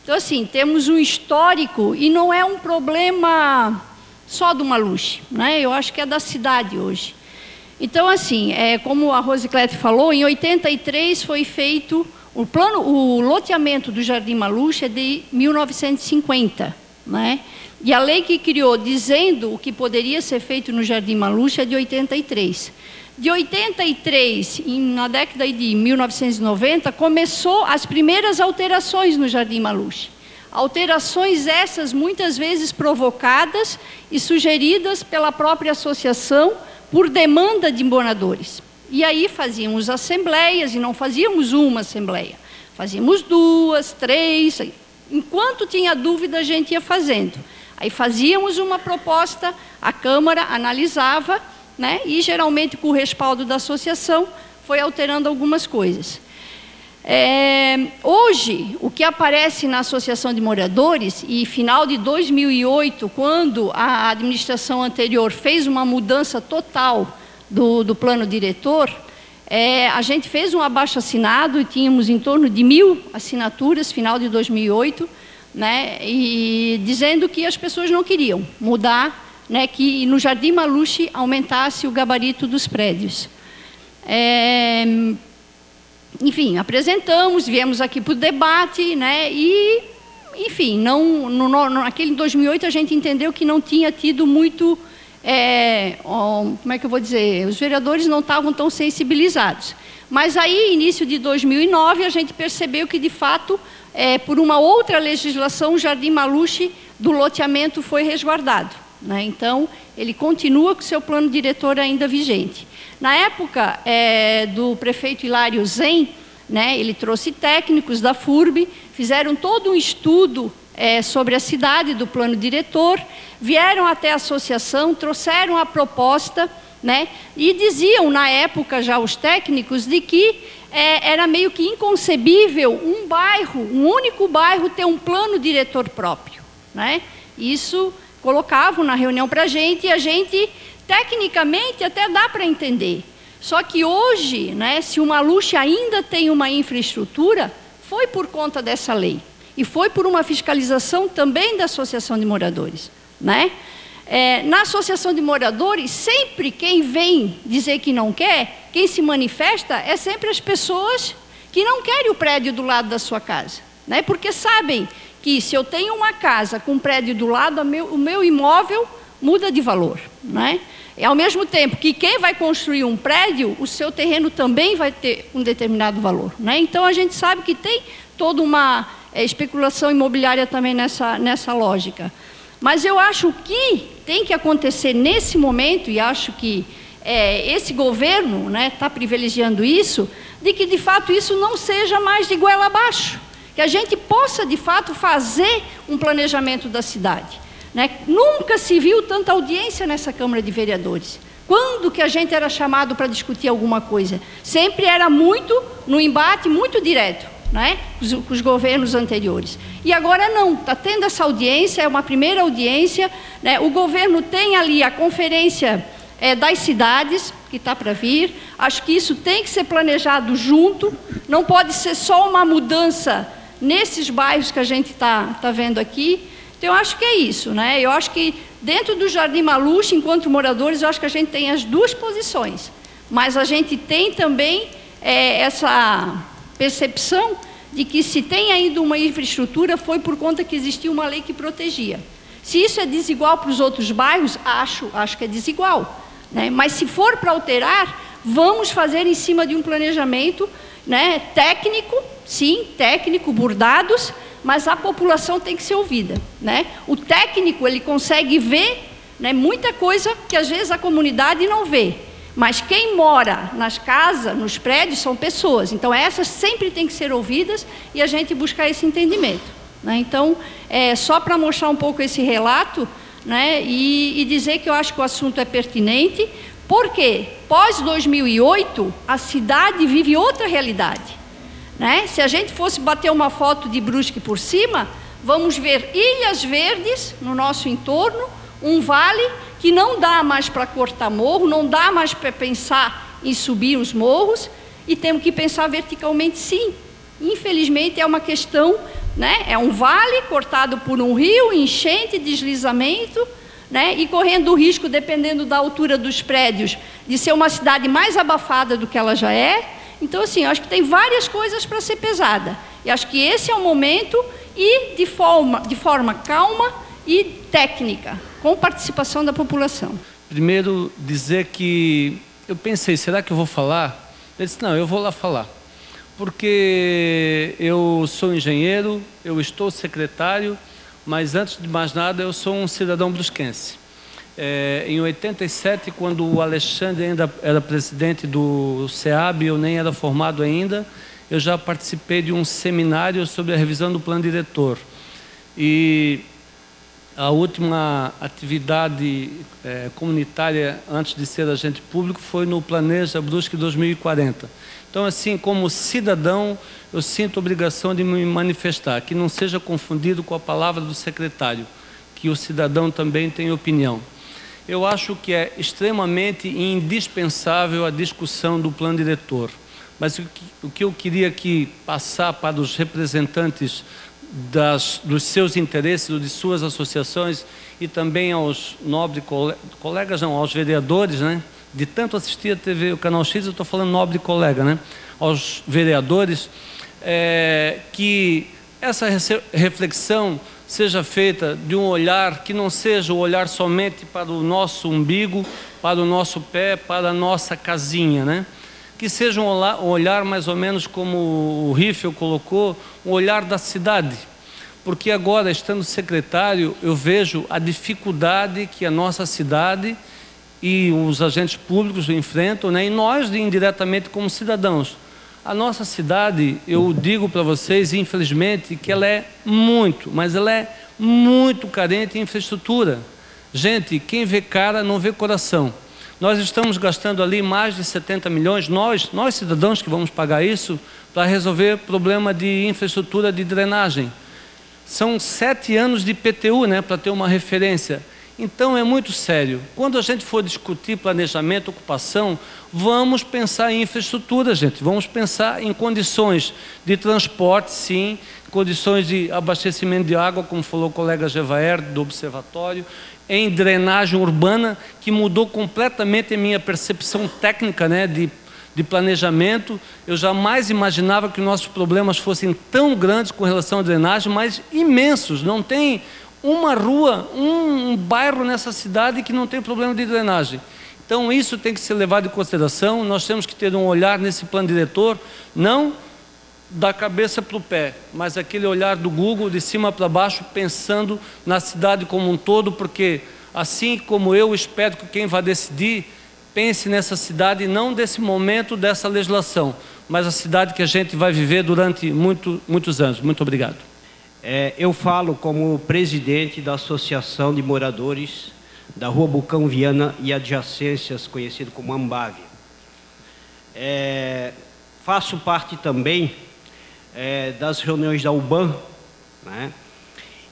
Então, assim, temos um histórico e não é um problema só do Maluche, né? Eu acho que é da cidade hoje. Então, assim, como a Rosiclete falou, em 83 foi feito o loteamento do Jardim Maluche é de 1950, né? E a lei que criou dizendo o que poderia ser feito no Jardim Maluche é de 83. De 83, na década de 1990, começou as primeiras alterações no Jardim Maluche. Alterações essas muitas vezes provocadas e sugeridas pela própria associação por demanda de moradores. E aí fazíamos assembleias, e não fazíamos uma assembleia, fazíamos 2, 3, enquanto tinha dúvida a gente ia fazendo. Aí fazíamos uma proposta, a Câmara analisava, né, e geralmente com o respaldo da associação foi alterando algumas coisas. Hoje, o que aparece na Associação de Moradores, e final de 2008, quando a administração anterior fez uma mudança total do plano diretor, a gente fez um abaixo-assinado e tínhamos em torno de 1.000 assinaturas, final de 2008, né, e dizendo que as pessoas não queriam mudar, né, que no Jardim Maluche aumentasse o gabarito dos prédios. Enfim, apresentamos, viemos aqui para o debate, né, e, enfim, naquele 2008 a gente entendeu que não tinha tido muito, como é que eu vou dizer, os vereadores não estavam tão sensibilizados. Mas aí, início de 2009, a gente percebeu que, de fato, por uma outra legislação, o Jardim Maluche do loteamento foi resguardado, né? Então, ele continua com o seu plano diretor ainda vigente. Na época do prefeito Hilário Zen, né, ele trouxe técnicos da FURB, fizeram todo um estudo sobre a cidade do plano diretor, vieram até a associação, trouxeram a proposta, né, e diziam na época já os técnicos de que era meio que inconcebível um único bairro ter um plano diretor próprio, né? Isso colocavam na reunião para a gente e a gente, tecnicamente, até dá para entender. Só que hoje, né, se o Maluche ainda tem uma infraestrutura, foi por conta dessa lei. E foi por uma fiscalização também da Associação de Moradores, né? Na Associação de Moradores, sempre quem vem dizer que não quer, quem se manifesta é sempre as pessoas que não querem o prédio do lado da sua casa, né? Porque sabem que se eu tenho uma casa com um prédio do lado, o meu imóvel muda de valor, né? E ao mesmo tempo que quem vai construir um prédio, o seu terreno também vai ter um determinado valor, né? Então a gente sabe que tem toda uma especulação imobiliária também nessa lógica. Mas eu acho que tem que acontecer nesse momento, e acho que esse governo, né, está privilegiando isso, de que de fato isso não seja mais de goela abaixo, que a gente possa de fato fazer um planejamento da cidade, né? Nunca se viu tanta audiência nessa Câmara de Vereadores. Quando que a gente era chamado para discutir alguma coisa? Sempre era muito no embate, muito direto. né, com os governos anteriores. E agora não, está tendo essa audiência, é uma primeira audiência, né, o governo tem ali a conferência das cidades, que está para vir, acho que isso tem que ser planejado junto, não pode ser só uma mudança nesses bairros que a gente está vendo aqui. Então, eu acho que é isso, né? Eu acho que dentro do Jardim Maluche, enquanto moradores, eu acho que a gente tem as duas posições, mas a gente tem também essa percepção de que se tem ainda uma infraestrutura foi por conta que existia uma lei que protegia. Se isso é desigual para os outros bairros, acho que é desigual, né? Mas se for para alterar, vamos fazer em cima de um planejamento, né, técnico, sim, técnico, bordados, mas a população tem que ser ouvida, né? O técnico, ele consegue ver, né, muita coisa que às vezes a comunidade não vê, mas quem mora nas casas, nos prédios, são pessoas, então essas sempre têm que ser ouvidas e a gente buscar esse entendimento, né? Então, só para mostrar um pouco esse relato, né, e dizer que eu acho que o assunto é pertinente, porque pós-2008 a cidade vive outra realidade, né? Se a gente fosse bater uma foto de Brusque por cima, vamos ver ilhas verdes no nosso entorno, um vale que não dá mais para cortar morro, não dá mais para pensar em subir os morros, e temos que pensar verticalmente, sim. Infelizmente é uma questão, né? É um vale cortado por um rio, enchente, deslizamento, né? E correndo o risco, dependendo da altura dos prédios, de ser uma cidade mais abafada do que ela já é. Então, assim, eu acho que tem várias coisas para ser pesada. E acho que esse é o momento, e de forma calma e técnica, com participação da população. Primeiro, dizer que eu pensei, será que eu vou falar? Eu disse, não, eu vou lá falar. Porque eu sou engenheiro, eu estou secretário, mas antes de mais nada eu sou um cidadão brusquense. Em 87, quando o Alexandre ainda era presidente do SEAB, eu nem era formado ainda, eu já participei de um seminário sobre a revisão do plano diretor. E a última atividade comunitária antes de ser agente público foi no Planeja Brusque 2040. Então, assim, como cidadão, eu sinto a obrigação de me manifestar, que não seja confundido com a palavra do secretário, que o cidadão também tem opinião. Eu acho que é extremamente indispensável a discussão do plano diretor. Mas o que eu queria aqui passar para os representantes dos seus interesses, ou de suas associações, e também aos nobres colegas, não, aos vereadores, né? De tanto assistir a TV, o Canal X, eu estou falando nobre colega, né? Aos vereadores, que essa reflexão seja feita de um olhar que não seja o olhar somente para o nosso umbigo, para o nosso pé, para a nossa casinha, né? Que seja um olhar mais ou menos como o Riffel colocou, um olhar da cidade. Porque agora, estando secretário, eu vejo a dificuldade que a nossa cidade e os agentes públicos enfrentam, né? E nós, indiretamente, como cidadãos. A nossa cidade, eu digo para vocês, infelizmente, que ela é muito, mas ela é muito carente em infraestrutura. Gente, quem vê cara não vê coração. Nós estamos gastando ali mais de 70 milhões, nós cidadãos que vamos pagar isso, para resolver problema de infraestrutura de drenagem. São 7 anos de IPTU, né, para ter uma referência. Então é muito sério. Quando a gente for discutir planejamento, ocupação, vamos pensar em infraestrutura, gente. Vamos pensar em condições de transporte, sim, condições de abastecimento de água, como falou o colega Gevaer, do observatório, em drenagem urbana, que mudou completamente a minha percepção técnica, né, de planejamento. Eu jamais imaginava que nossos problemas fossem tão grandes com relação à drenagem, mas imensos. Não tem uma rua, um bairro nessa cidade que não tem problema de drenagem. Então isso tem que ser levado em consideração. Nós temos que ter um olhar nesse plano diretor, não da cabeça para o pé, mas aquele olhar do Google, de cima para baixo, pensando na cidade como um todo, porque assim como eu espero que quem vai decidir pense nessa cidade, não desse momento, dessa legislação, mas a cidade que a gente vai viver durante muitos anos. Muito obrigado. Eu falo como presidente da Associação de Moradores da Rua Bucão Viana e adjacências, conhecido como Ambave. Faço parte também das reuniões da UBAN, né?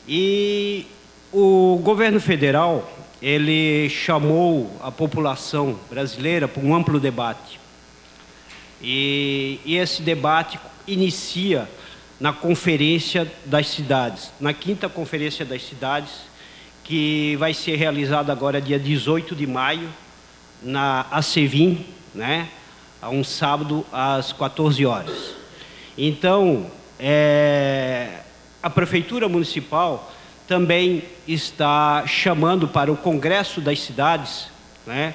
E o governo federal, ele chamou a população brasileira para um amplo debate. E esse debate inicia na Conferência das Cidades, na 5ª Conferência das Cidades, que vai ser realizada agora dia 18 de maio, na ACVIM, né? A um sábado às 14 horas. Então, a Prefeitura Municipal também está chamando para o Congresso das Cidades, né?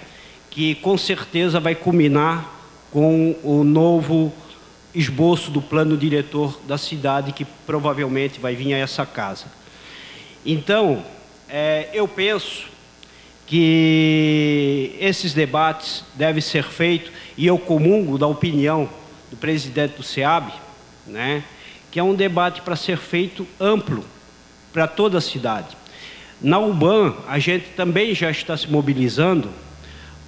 Que com certeza vai culminar com o novo esboço do plano diretor da cidade, que provavelmente vai vir a essa casa. Então, eu penso que esses debates devem ser feitos, e eu comungo da opinião do presidente do SEAB, né, que é um debate para ser feito amplo para toda a cidade. Na UBAN, a gente também já está se mobilizando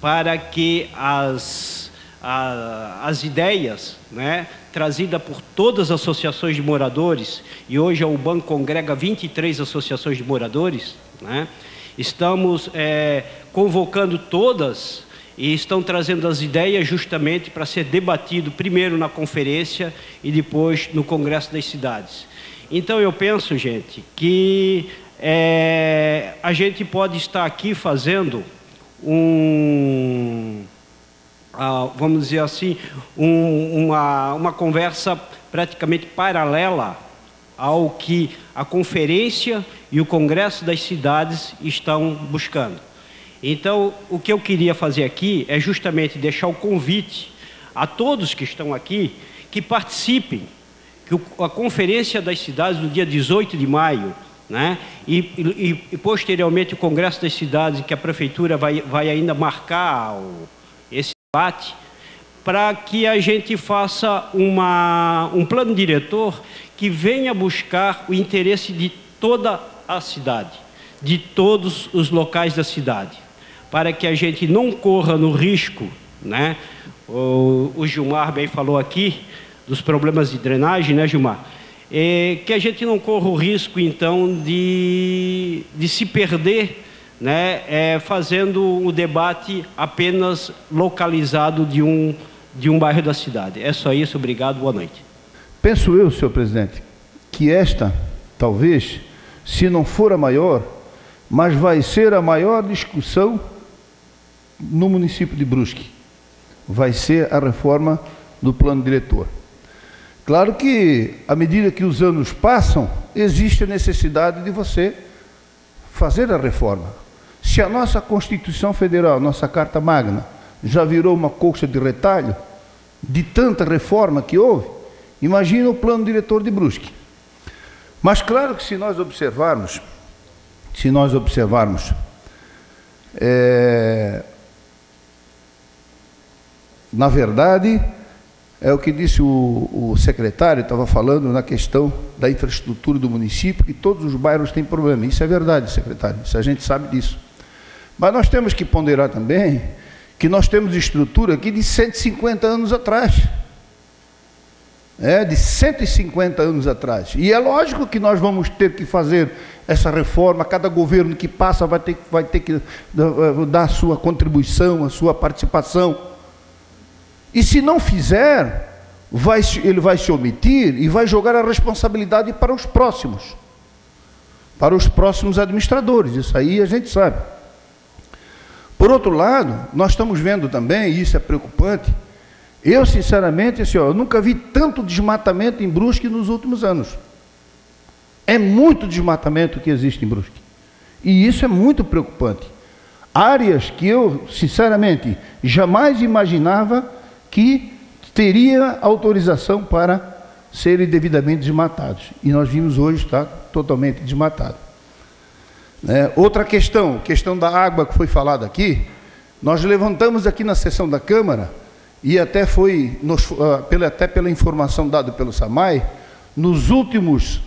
para que as ideias, né, trazidas por todas as associações de moradores, e hoje a UBAN congrega 23 associações de moradores, né, estamos convocando todas e estão trazendo as ideias justamente para ser debatido primeiro na conferência e depois no Congresso das Cidades. Então eu penso, gente, que a gente pode estar aqui fazendo vamos dizer assim, uma conversa praticamente paralela ao que a conferência e o Congresso das Cidades estão buscando. Então, o que eu queria fazer aqui é justamente deixar o convite a todos que estão aqui, que participem, que a Conferência das Cidades, no dia 18 de maio, né, e posteriormente o Congresso das Cidades, que a Prefeitura vai ainda marcar esse debate, para que a gente faça um plano diretor que venha buscar o interesse de toda a cidade, de todos os locais da cidade, para que a gente não corra no risco, né? O Gilmar bem falou aqui dos problemas de drenagem, né, Gilmar? Que a gente não corra o risco, então, de se perder, né, fazendo o debate apenas localizado de um bairro da cidade. É só isso, obrigado, boa noite. Penso eu, senhor presidente, que esta, talvez, se não for a maior, mas vai ser a maior discussão no município de Brusque. Vai ser a reforma do plano diretor. Claro que, à medida que os anos passam, existe a necessidade de você fazer a reforma. Se a nossa Constituição Federal, nossa Carta Magna, já virou uma colcha de retalho, de tanta reforma que houve, imagina o plano diretor de Brusque. Mas claro que se nós observarmos, na verdade, é o que disse o secretário, estava falando na questão da infraestrutura do município, que todos os bairros têm problema. Isso é verdade, secretário, isso a gente sabe disso. Mas nós temos que ponderar também que nós temos estrutura aqui de 150 anos atrás. De 150 anos atrás. E é lógico que nós vamos ter que fazer essa reforma, cada governo que passa vai ter que dar a sua contribuição, a sua participação. E se não fizer, ele vai se omitir e vai jogar a responsabilidade para os próximos administradores. Isso aí a gente sabe. Por outro lado, nós estamos vendo também, e isso é preocupante, eu sinceramente, assim, eu nunca vi tanto desmatamento em Brusque nos últimos anos. É muito desmatamento que existe em Brusque. E isso é muito preocupante. Áreas que eu, sinceramente, jamais imaginava que teria autorização para serem devidamente desmatados. E nós vimos hoje está totalmente desmatado. Outra questão da água que foi falada aqui, nós levantamos aqui na sessão da Câmara, e até pela informação dada pelo SAMAI, nos últimos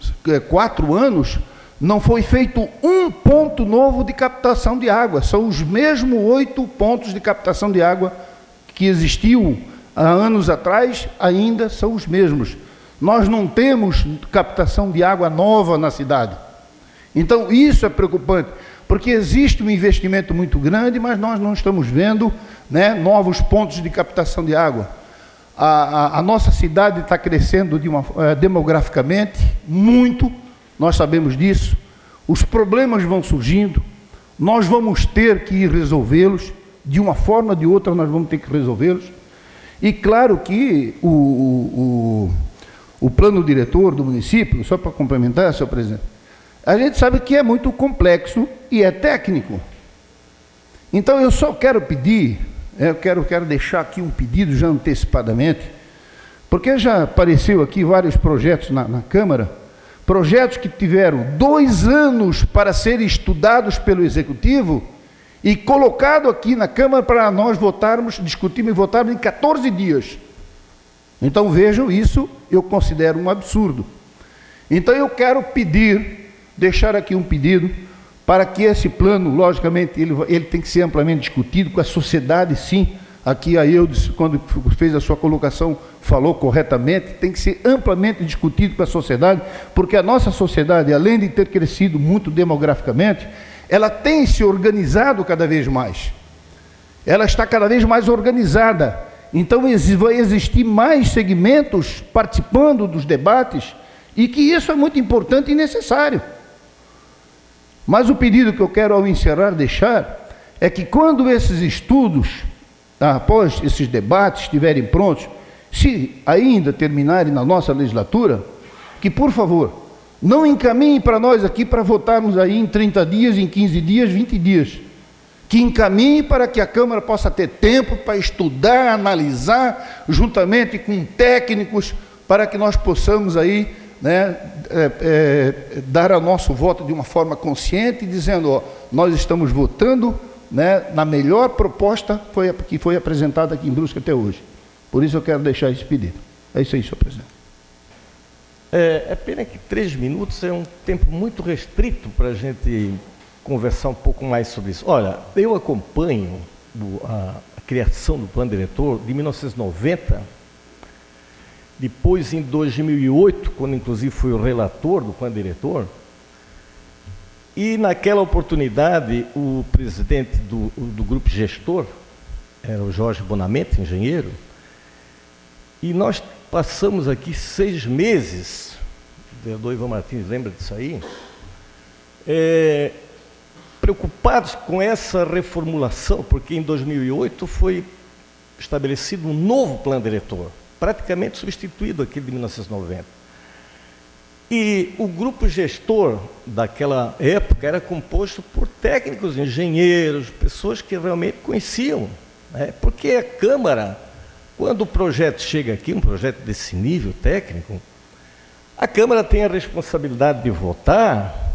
4 anos, não foi feito um ponto novo de captação de água, são os mesmos 8 pontos de captação de água que existiam há anos atrás, ainda são os mesmos. Nós não temos captação de água nova na cidade. Então, isso é preocupante, porque existe um investimento muito grande, mas nós não estamos vendo, né, novos pontos de captação de água. A nossa cidade está crescendo demograficamente muito, nós sabemos disso. Os problemas vão surgindo, nós vamos ter que resolvê-los, de uma forma ou de outra nós vamos ter que resolvê-los. E claro que o plano diretor do município, só para complementar, senhor presidente, a gente sabe que é muito complexo e é técnico. Então eu só quero pedir, eu quero deixar aqui um pedido já antecipadamente, porque já apareceu aqui vários projetos na Câmara, projetos que tiveram 2 anos para serem estudados pelo Executivo e colocado aqui na Câmara para nós votarmos, discutirmos e votarmos em 14 dias. Então vejam, isso eu considero um absurdo. Então eu quero pedir, deixar aqui um pedido, para que esse plano, logicamente, ele tem que ser amplamente discutido com a sociedade, sim. Aqui a Eudes, quando fez a sua colocação, falou corretamente, tem que ser amplamente discutido com a sociedade, porque a nossa sociedade, além de ter crescido muito demograficamente, ela tem se organizado cada vez mais. Ela está cada vez mais organizada. Então vai existir mais segmentos participando dos debates, e que isso é muito importante e necessário. Mas o pedido que eu quero, ao encerrar, deixar, é que quando esses estudos, após esses debates estiverem prontos, se ainda terminarem na nossa legislatura, que, por favor, não encaminhem para nós aqui para votarmos aí em 30 dias, em 15 dias, 20 dias. Que encaminhem para que a Câmara possa ter tempo para estudar, analisar, juntamente com técnicos, para que nós possamos aí, né, dar o nosso voto de uma forma consciente, dizendo, ó, nós estamos votando, né, na melhor proposta que foi apresentada aqui em Brusque até hoje. Por isso eu quero deixar esse pedido. É isso aí, senhor presidente. É pena que 3 minutos é um tempo muito restrito para a gente conversar um pouco mais sobre isso. Olha, eu acompanho a criação do plano diretor de 1990, depois em 2008, quando inclusive fui o relator do plano diretor, e naquela oportunidade o presidente do grupo gestor era o Jorge Bonamente, engenheiro, e nós passamos aqui 6 meses, o vereador Ivan Martins lembra disso aí, preocupados com essa reformulação, porque em 2008 foi estabelecido um novo plano diretor, praticamente substituído aquele de 1990. E o grupo gestor daquela época era composto por técnicos, engenheiros, pessoas que realmente conheciam, né? Porque a Câmara, quando o projeto chega aqui, um projeto desse nível técnico, a Câmara tem a responsabilidade de votar,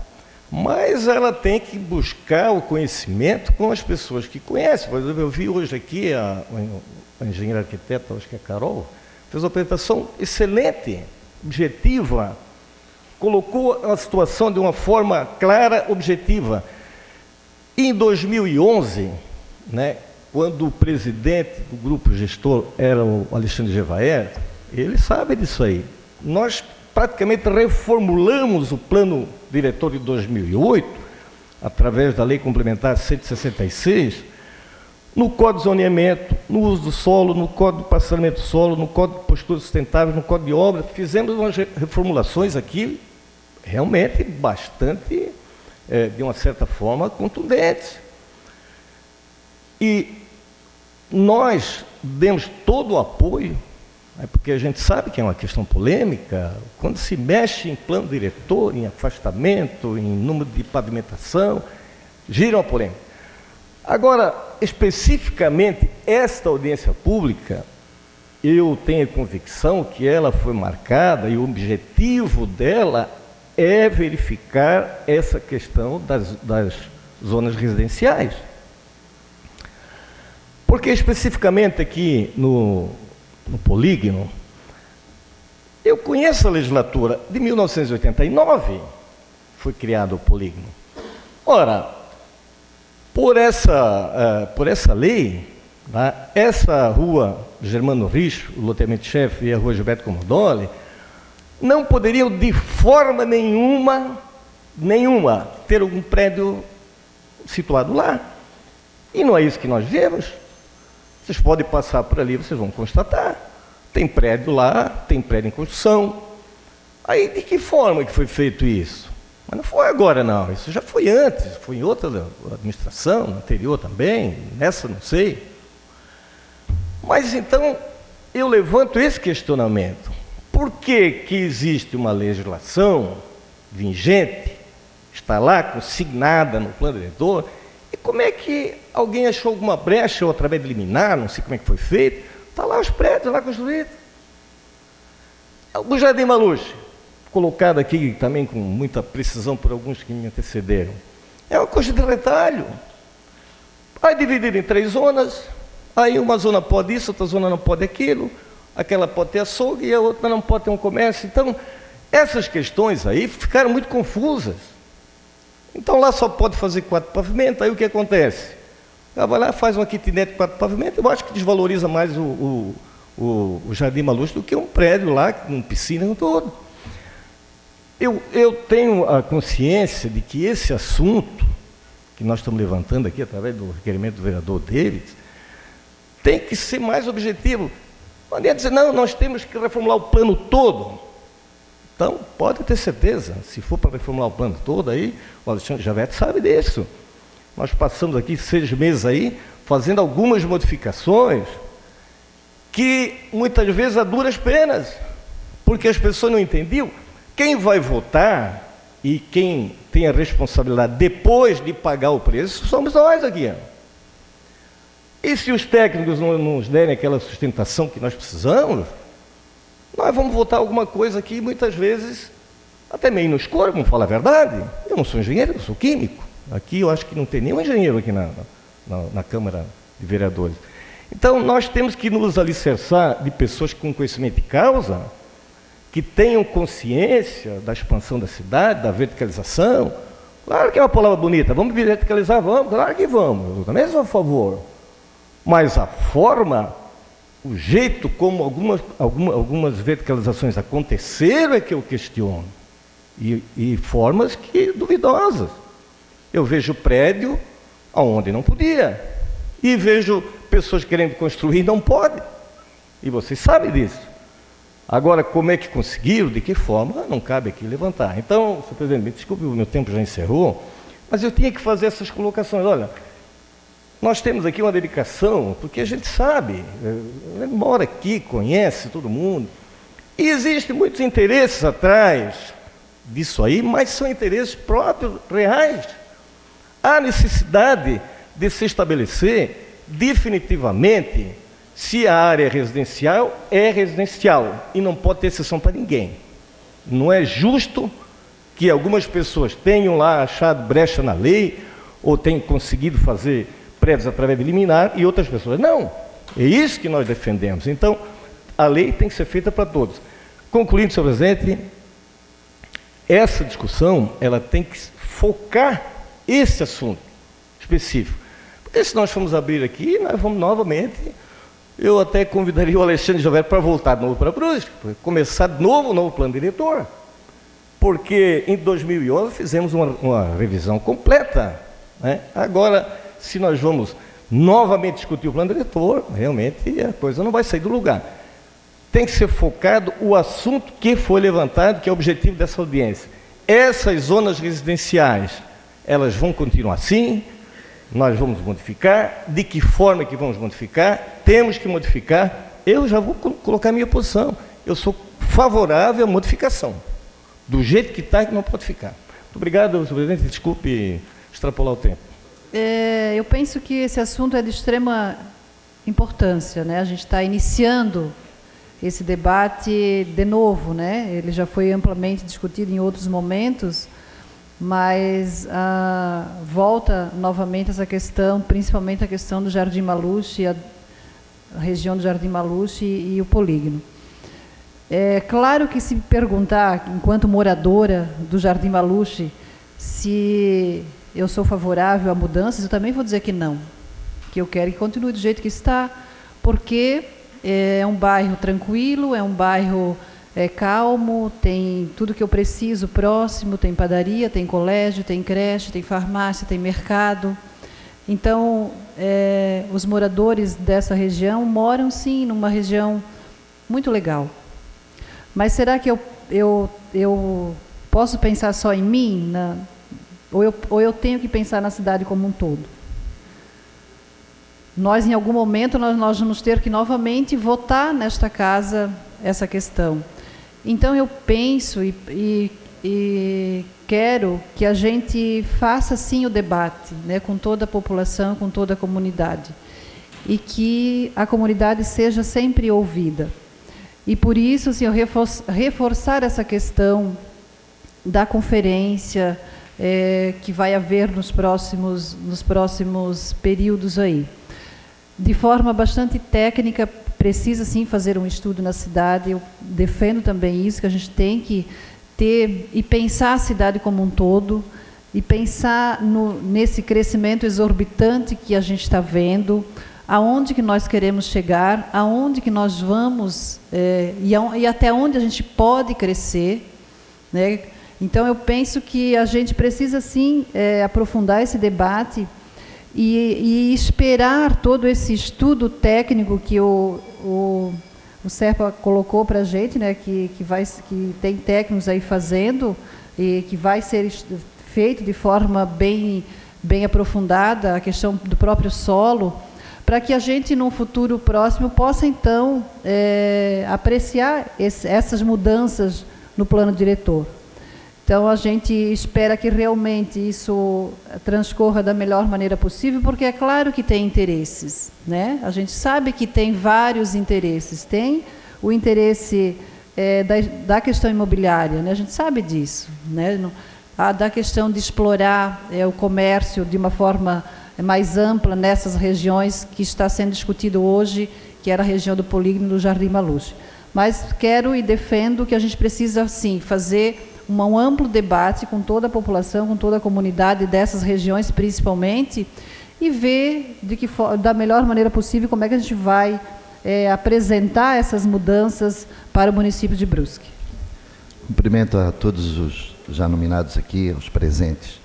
mas ela tem que buscar o conhecimento com as pessoas que conhecem. Por exemplo, eu vi hoje aqui a engenheira arquiteta, acho que é a Carol, fez uma apresentação excelente, objetiva, colocou a situação de uma forma clara, objetiva. Em 2011, né, quando o presidente do grupo gestor era o Alexandre Gevaer, ele sabe disso aí. Nós praticamente reformulamos o plano diretor de 2008, através da Lei Complementar 166, no Código de Zoneamento, no uso do solo, no Código do Parcelamento do Solo, no Código de Postura Sustentável, no Código de Obras. Fizemos umas reformulações aqui, realmente bastante, de uma certa forma, contundentes. E nós demos todo o apoio, porque a gente sabe que é uma questão polêmica, quando se mexe em plano diretor, em afastamento, em número de pavimentação, gira uma polêmica. Agora, especificamente, esta audiência pública, eu tenho a convicção que ela foi marcada e o objetivo dela é verificar essa questão das zonas residenciais. Porque especificamente aqui no polígono, eu conheço a legislatura de 1989, foi criado o polígono. Ora, por essa lei, essa rua Germano Richo, o loteamento-chefe, e a rua Gilberto Comodoli, não poderiam de forma nenhuma ter algum prédio situado lá. E não é isso que nós vemos. Vocês podem passar por ali, vocês vão constatar. Tem prédio lá, tem prédio em construção. Aí, de que forma que foi feito isso? Mas não foi agora, não. Isso já foi antes, foi em outra administração, anterior também, nessa não sei. Mas, então, eu levanto esse questionamento. Por que que existe uma legislação vigente, está lá, consignada no plano diretor, e como é que alguém achou alguma brecha ou através de liminar, não sei como é que foi feito, está lá os prédios lá construídos. O Jardim Maluche, colocado aqui também com muita precisão por alguns que me antecederam, é uma coisa de retalho. Vai dividir em 3 zonas, aí uma zona pode isso, outra zona não pode aquilo, aquela pode ter açougue e a outra não pode ter um comércio. Então, essas questões aí ficaram muito confusas. Então, lá só pode fazer 4 pavimentos, aí o que acontece? Ela vai lá, faz uma kitnet de 4 pavimentos, eu acho que desvaloriza mais o Jardim Maluche do que um prédio lá, com piscina e todo. Eu tenho a consciência de que esse assunto, que nós estamos levantando aqui, através do requerimento do vereador David, tem que ser mais objetivo. Não adianta dizer, não, nós temos que reformular o plano todo. Então, pode ter certeza, se for para reformular o plano todo, aí, o Alexandre Javete sabe disso. Nós passamos aqui 6 meses aí, fazendo algumas modificações, que muitas vezes a duras penas, porque as pessoas não entendiam. Quem vai votar e quem tem a responsabilidade depois de pagar o preço, somos nós aqui. E se os técnicos não nos derem aquela sustentação que nós precisamos, nós vamos votar alguma coisa aqui, muitas vezes, até meio no escuro, vamos falar a verdade. Eu não sou engenheiro, eu sou químico. Aqui eu acho que não tem nenhum engenheiro aqui na Câmara de Vereadores. Então, nós temos que nos alicerçar de pessoas com conhecimento de causa, que tenham consciência da expansão da cidade, da verticalização. Claro que é uma palavra bonita, vamos verticalizar, vamos, claro que vamos, eu também sou a favor. Mas a forma, o jeito como algumas verticalizações aconteceram é que eu questiono. E formas que duvidosas. Eu vejo prédio onde não podia. E vejo pessoas querendo construir e não pode. E vocês sabem disso. Agora, como é que conseguiram, de que forma, não cabe aqui levantar. Então, senhor presidente, me desculpe, o meu tempo já encerrou, mas eu tinha que fazer essas colocações. Olha, nós temos aqui uma dedicação, porque a gente sabe, mora aqui, conhece todo mundo, e existem muitos interesses atrás disso aí, mas são interesses próprios, reais. Há necessidade de se estabelecer definitivamente se a área é residencial e não pode ter exceção para ninguém. Não é justo que algumas pessoas tenham lá achado brecha na lei ou tenham conseguido fazer prédios através de liminar e outras pessoas. Não, é isso que nós defendemos. Então, a lei tem que ser feita para todos. Concluindo, senhor presidente, essa discussão ela tem que focar esse assunto específico. Porque se nós formos abrir aqui, nós vamos novamente... Eu até convidaria o Alexandre Javete para voltar de novo para Brusque, começar de novo o novo plano diretor. Porque em 2011 fizemos uma revisão completa, né? Agora, se nós vamos novamente discutir o plano diretor, realmente a coisa não vai sair do lugar. Tem que ser focado o assunto que foi levantado, que é o objetivo dessa audiência. Essas zonas residenciais, elas vão continuar assim, nós vamos modificar, de que forma que vamos modificar, temos que modificar, eu já vou colocar a minha posição, eu sou favorável à modificação, do jeito que está, que não pode ficar. Muito obrigado, senhor presidente, desculpe extrapolar o tempo. Eu penso que esse assunto é de extrema importância, né? A gente está iniciando esse debate de novo, né? Ele já foi amplamente discutido em outros momentos, mas volta novamente essa questão, principalmente a questão do Jardim Maluche, a região do Jardim Maluche e o polígono. É claro que se me perguntar, enquanto moradora do Jardim Maluche, se eu sou favorável a mudanças, eu também vou dizer que não, que eu quero que continue do jeito que está, porque é um bairro tranquilo, é um bairro calmo, tem tudo que eu preciso próximo, tem padaria, tem colégio, tem creche, tem farmácia, tem mercado. Então, os moradores dessa região moram, sim, numa região muito legal. Mas será que eu posso pensar só em mim? Ou eu tenho que pensar na cidade como um todo? Nós, em algum momento, nós vamos ter que novamente votar nesta casa essa questão. Então, eu penso e quero que a gente faça, sim, o debate, né, com toda a população, com toda a comunidade. E que a comunidade seja sempre ouvida. E, por isso, assim, eu reforçar essa questão da conferência que vai haver nos próximos períodos aí. De forma bastante técnica, precisa, sim, fazer um estudo na cidade. Eu defendo também isso, que a gente tem que ter e pensar a cidade como um todo, e pensar nesse crescimento exorbitante que a gente está vendo, aonde que nós queremos chegar, aonde que nós vamos e até onde a gente pode crescer, né? Então, eu penso que a gente precisa, sim, aprofundar esse debate e esperar todo esse estudo técnico que o Serpa colocou para a gente, né, que tem técnicos aí fazendo, e que vai ser feito de forma bem aprofundada, a questão do próprio solo, para que a gente, num futuro próximo, possa, então, apreciar essas mudanças no plano diretor. Então, a gente espera que realmente isso transcorra da melhor maneira possível, porque é claro que tem interesses, né? A gente sabe que tem vários interesses. Tem o interesse da questão imobiliária, né? A gente sabe disso, né? Da questão de explorar o comércio de uma forma mais ampla nessas regiões que está sendo discutido hoje, que era a região do polígono do Jardim Maluche. Mas quero e defendo que a gente precisa, sim, fazer um amplo debate com toda a população, com toda a comunidade dessas regiões, principalmente, e ver da melhor maneira possível como é que a gente vai apresentar essas mudanças para o município de Brusque. Cumprimento a todos os já nominados aqui, os presentes,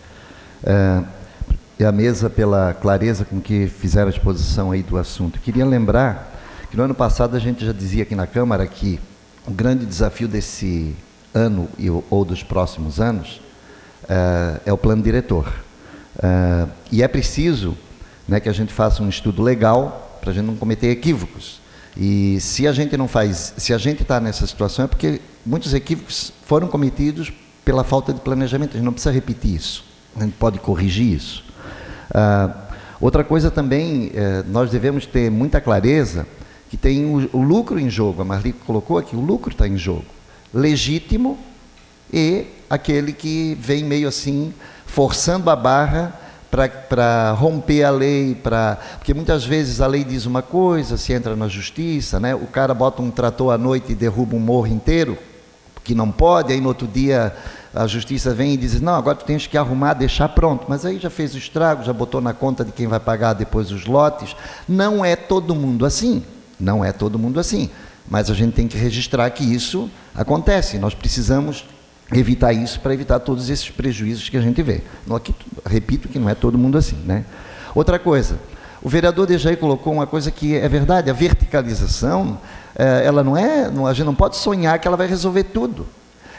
e a mesa pela clareza com que fizeram a exposição aí do assunto. Queria lembrar que no ano passado a gente já dizia aqui na Câmara que o grande desafio desse ano ou dos próximos anos é o plano diretor. E é preciso, né, que a gente faça um estudo legal para a gente não cometer equívocos. E se a gente não faz, se a gente está nessa situação, é porque muitos equívocos foram cometidos pela falta de planejamento. A gente não precisa repetir isso, a gente pode corrigir isso. Outra coisa também, nós devemos ter muita clareza que tem o lucro em jogo. A Marli colocou aqui, o lucro está em jogo. Legítimo e aquele que vem meio assim, forçando a barra para romper a lei, porque muitas vezes a lei diz uma coisa, se entra na justiça, né? O cara bota um trator à noite e derruba um morro inteiro, que não pode, aí no outro dia a justiça vem e diz, não, agora tu tens que arrumar, deixar pronto, mas aí já fez o estrago, já botou na conta de quem vai pagar depois os lotes. Não é todo mundo assim, não é todo mundo assim. Mas a gente tem que registrar que isso acontece. Nós precisamos evitar isso para evitar todos esses prejuízos que a gente vê. Aqui, repito que não é todo mundo assim, né? Outra coisa, o vereador Dejaí colocou uma coisa que é verdade, a verticalização, ela a gente não pode sonhar que ela vai resolver tudo.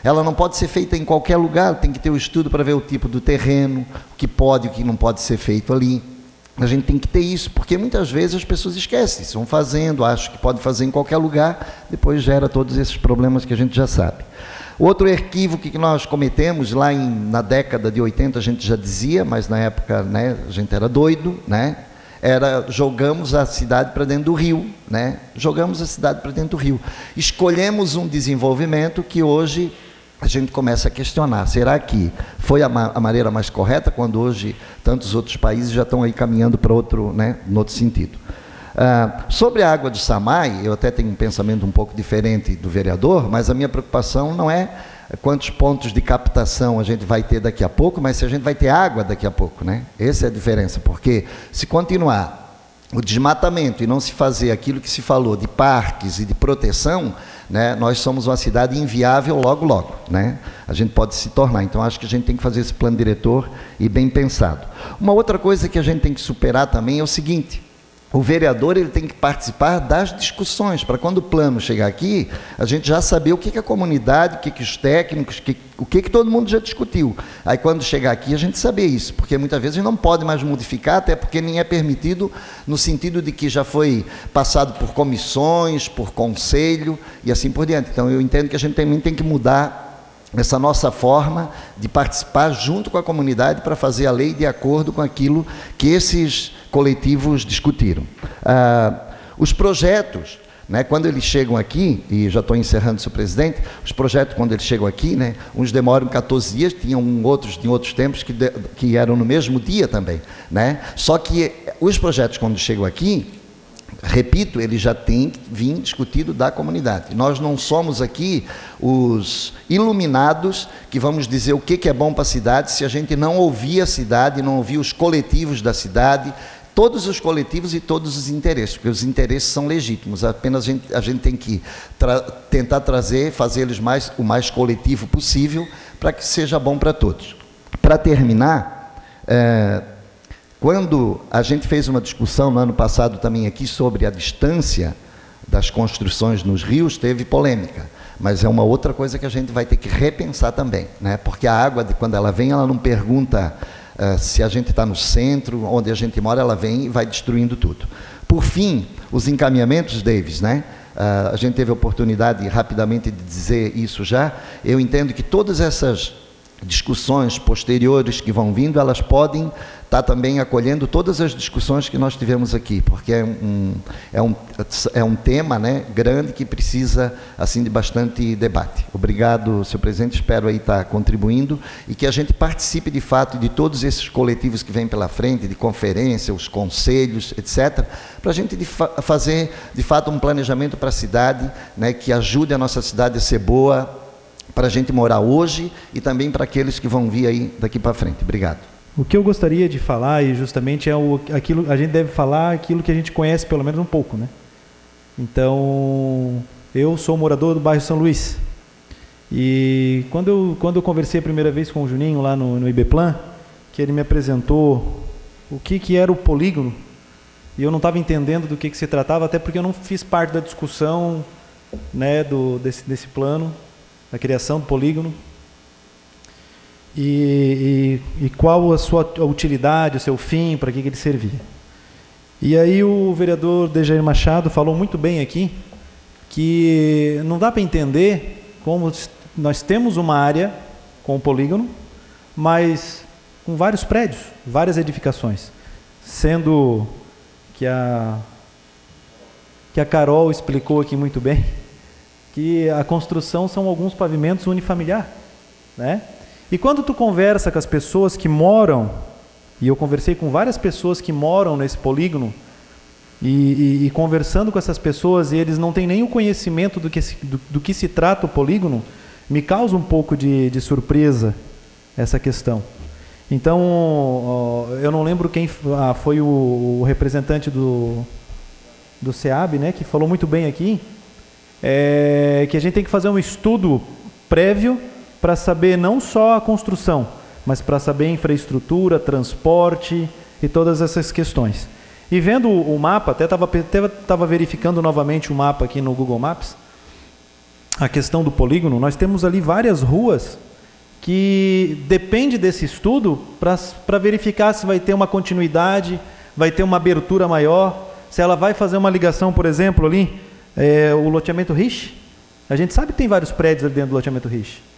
Ela não pode ser feita em qualquer lugar, tem que ter o estudo para ver o tipo do terreno, o que pode e o que não pode ser feito ali. A gente tem que ter isso, porque muitas vezes as pessoas esquecem, vão fazendo, acham que pode fazer em qualquer lugar, depois gera todos esses problemas que a gente já sabe. Outro equívoco que nós cometemos, lá na década de 80 a gente já dizia, mas na época, né, a gente era doido, né, jogamos a cidade para dentro do rio, né, jogamos a cidade para dentro do rio. Escolhemos um desenvolvimento que hoje a gente começa a questionar, será que foi a maneira mais correta, quando hoje tantos outros países já estão aí caminhando para outro, né, no outro sentido. Sobre a água do Samai, eu até tenho um pensamento um pouco diferente do vereador, mas a minha preocupação não é quantos pontos de captação a gente vai ter daqui a pouco, mas se a gente vai ter água daqui a pouco, né? Essa é a diferença, porque se continuar o desmatamento e não se fazer aquilo que se falou de parques e de proteção, né, nós somos uma cidade inviável logo, logo, né? A gente pode se tornar. Então, acho que a gente tem que fazer esse plano diretor e bem pensado. Uma outra coisa que a gente tem que superar também é o seguinte: o vereador ele tem que participar das discussões, para quando o plano chegar aqui, a gente já saber o que a comunidade, o que os técnicos, o que todo mundo já discutiu. Aí quando chegar aqui a gente saber isso, porque muitas vezes não pode mais modificar, até porque nem é permitido, no sentido de que já foi passado por comissões, por conselho e assim por diante. Então eu entendo que a gente também tem que mudar essa nossa forma de participar junto com a comunidade para fazer a lei de acordo com aquilo que esses coletivos discutiram. Os projetos, né, quando eles chegam aqui, e já estou encerrando, senhor presidente, os projetos quando eles chegam aqui, né, uns demoram 14 dias, tinham outros em outros tempos que eram no mesmo dia também, né? Só que os projetos quando chegam aqui, repito, ele já tem vindo discutido da comunidade. Nós não somos aqui os iluminados que vamos dizer o que é bom para a cidade se a gente não ouvir a cidade, não ouvir os coletivos da cidade, todos os coletivos e todos os interesses, porque os interesses são legítimos, apenas a gente tem que tentar trazer, fazê-los o mais coletivo possível para que seja bom para todos. Para terminar, quando a gente fez uma discussão no ano passado também aqui sobre a distância das construções nos rios, teve polêmica, mas é uma outra coisa que a gente vai ter que repensar também, né? Porque a água, quando ela vem, ela não pergunta se a gente está no centro, onde a gente mora, ela vem e vai destruindo tudo. Por fim, os encaminhamentos, Davis, né? A gente teve a oportunidade rapidamente de dizer isso já. Eu entendo que todas essas discussões posteriores que vão vindo, elas podem estar também acolhendo todas as discussões que nós tivemos aqui, porque é um tema, né, grande que precisa assim de bastante debate. Obrigado, senhor presidente, espero aí estar contribuindo e que a gente participe de fato de todos esses coletivos que vêm pela frente, de conferência, os conselhos, etc., para a gente fazer de fato um planejamento para a cidade, né, que ajude a nossa cidade a ser boa, para a gente morar hoje e também para aqueles que vão vir aí daqui para frente. Obrigado. O que eu gostaria de falar, e justamente aquilo, a gente deve falar aquilo que a gente conhece pelo menos um pouco, né? Então, eu sou morador do bairro São Luís. E quando eu conversei a primeira vez com o Juninho lá no IBPlan, que ele me apresentou o que era o polígono, e eu não estava entendendo do que se tratava, até porque eu não fiz parte da discussão, né, desse plano, da criação do polígono, e qual a sua utilidade, o seu fim, para que ele servia. E aí o vereador Dejair Machado falou muito bem aqui, que não dá para entender como nós temos uma área com o polígono, mas com vários prédios, várias edificações, sendo que a Carol explicou aqui muito bem, que a construção são alguns pavimentos unifamiliar, né? E quando tu conversa com as pessoas que moram, e eu conversei com várias pessoas que moram nesse polígono, e conversando com essas pessoas, e eles não têm nem o conhecimento do que se trata o polígono, me causa um pouco de surpresa essa questão. Então, eu não lembro quem foi o representante do SEAB, né, que falou muito bem aqui, que a gente tem que fazer um estudo prévio para saber não só a construção, mas para saber infraestrutura, transporte e todas essas questões. E vendo o mapa, até estava verificando novamente o mapa aqui no Google Maps, a questão do polígono, nós temos ali várias ruas que depende desse estudo para verificar se vai ter uma continuidade, vai ter uma abertura maior, se ela vai fazer uma ligação, por exemplo, ali, o loteamento Rich, a gente sabe que tem vários prédios ali dentro do loteamento Rich.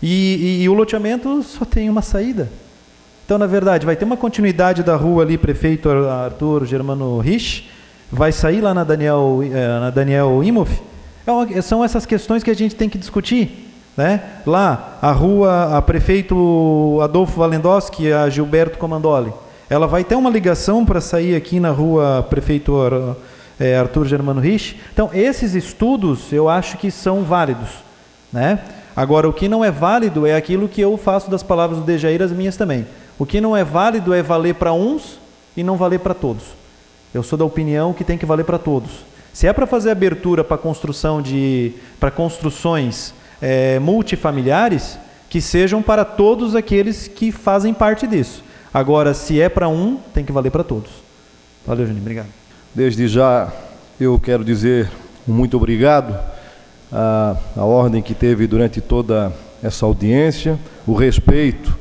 E o loteamento só tem uma saída. Então, na verdade, vai ter uma continuidade da rua ali, Prefeito Arthur Germano Rich, vai sair lá na Daniel Imhoff. São essas questões que a gente tem que discutir, né? Lá, a rua, a Prefeito Adolfo Valendowski, a Gilberto Comandoli, ela vai ter uma ligação para sair aqui na rua Prefeito Arthur Germano Rich. Então, esses estudos eu acho que são válidos, né? Agora, o que não é válido é aquilo que eu faço das palavras do Dejair, as minhas também. O que não é válido é valer para uns e não valer para todos. Eu sou da opinião que tem que valer para todos. Se é para fazer abertura para construções multifamiliares, que sejam para todos aqueles que fazem parte disso. Agora, se é para um, tem que valer para todos. Valeu, Juninho. Obrigado. Desde já, eu quero dizer muito obrigado à ordem que teve durante toda essa audiência, o respeito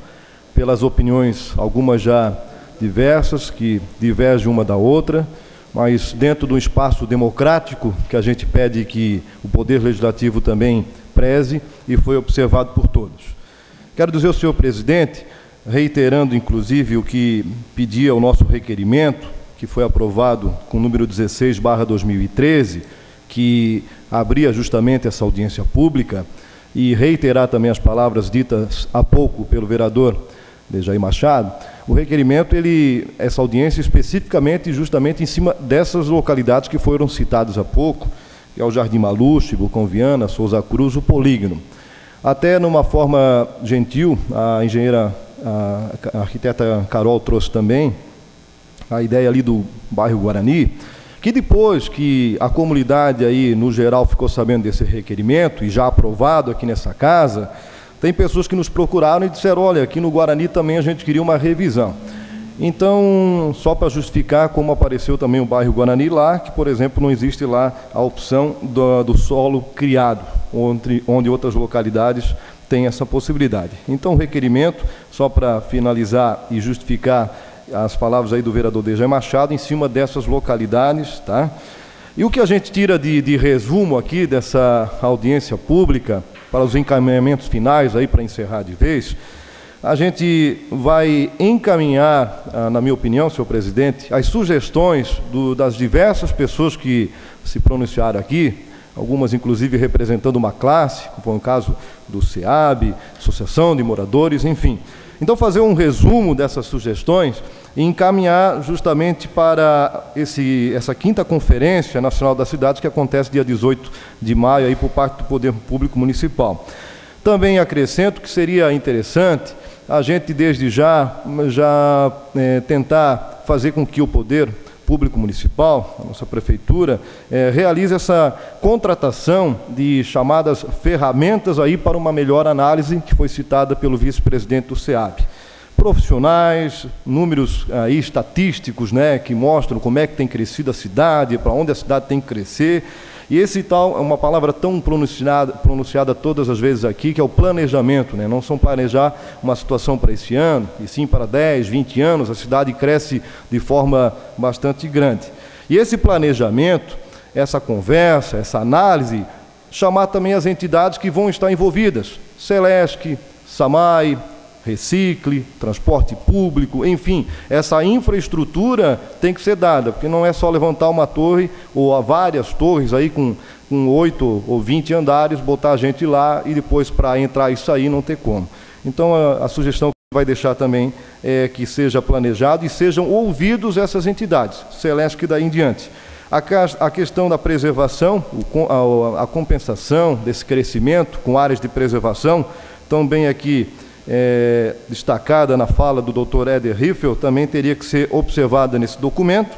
pelas opiniões, algumas já diversas, que divergem uma da outra, mas dentro do espaço democrático que a gente pede que o Poder Legislativo também preze, e foi observado por todos. Quero dizer ao senhor presidente, reiterando inclusive o que pedia o nosso requerimento, que foi aprovado com o número 16/2013, que abria justamente essa audiência pública, e reiterar também as palavras ditas há pouco pelo vereador Dejair Machado. O requerimento, essa audiência especificamente justamente em cima dessas localidades que foram citadas há pouco, que é o Jardim Maluche, Vulcão Viana, Souza Cruz, o Polígono. Até numa forma gentil, a engenheira, a arquiteta Carol trouxe também a ideia ali do bairro Guarani, que depois que a comunidade aí, no geral, ficou sabendo desse requerimento, e já aprovado aqui nessa casa, tem pessoas que nos procuraram e disseram, olha, aqui no Guarani também a gente queria uma revisão. Então, só para justificar como apareceu também o bairro Guarani lá, que, por exemplo, não existe lá a opção do solo criado, onde outras localidades têm essa possibilidade. Então, o requerimento, só para finalizar e justificar as palavras aí do vereador Dejair Machado, em cima dessas localidades, tá? E o que a gente tira de resumo aqui dessa audiência pública, para os encaminhamentos finais, aí para encerrar de vez, a gente vai encaminhar, na minha opinião, senhor presidente, as sugestões das diversas pessoas que se pronunciaram aqui, algumas inclusive representando uma classe, como foi o caso do SEAB, Associação de Moradores, enfim. Então, fazer um resumo dessas sugestões e encaminhar justamente para essa 5ª Conferência Nacional das Cidades, que acontece dia 18 de maio, aí, por parte do Poder Público Municipal. Também acrescento que seria interessante a gente, desde já tentar fazer com que o Poder Público Municipal, a nossa Prefeitura, realize essa contratação de chamadas ferramentas aí para uma melhor análise, que foi citada pelo vice-presidente do SEAB. Profissionais, números aí estatísticos, né, que mostram como é que tem crescido a cidade, para onde a cidade tem que crescer. E esse tal é uma palavra tão pronunciada todas as vezes aqui, que é o planejamento, né? Não são planejar uma situação para esse ano, e sim para 10, 20 anos, a cidade cresce de forma bastante grande. E esse planejamento, essa conversa, essa análise, chamar também as entidades que vão estar envolvidas, Celesc, SAMAI, Recicle, transporte público, enfim, essa infraestrutura tem que ser dada, porque não é só levantar uma torre ou várias torres aí com 8 ou 20 andares, botar a gente lá e depois para entrar e sair não ter como. Então a sugestão que vai deixar também é que seja planejado e sejam ouvidos essas entidades, Celesc daí em diante. A questão da preservação, a compensação desse crescimento com áreas de preservação, também aqui destacada na fala do Dr. Éder Riffel, também teria que ser observada nesse documento.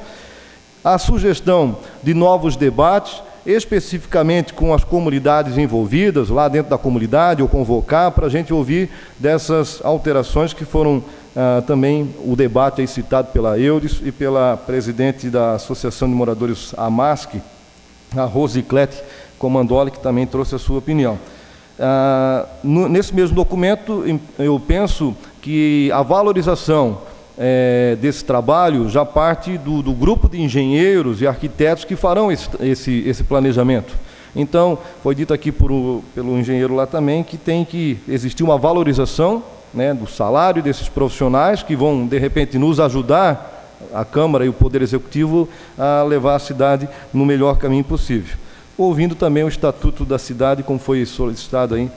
A sugestão de novos debates, especificamente com as comunidades envolvidas, lá dentro da comunidade, ou convocar para a gente ouvir dessas alterações que foram também o debate aí citado pela Eudes e pela presidente da Associação de Moradores AMASC, a Rosiclete Comandoli, que também trouxe a sua opinião. Nesse mesmo documento, eu penso que a valorização desse trabalho já parte do grupo de engenheiros e arquitetos que farão esse planejamento. Então, foi dito aqui pelo engenheiro lá também que tem que existir uma valorização, né, do salário desses profissionais que vão, de repente, nos ajudar, a Câmara e o Poder Executivo, a levar a cidade no melhor caminho possível. Ouvindo também o Estatuto da Cidade, como foi solicitado aí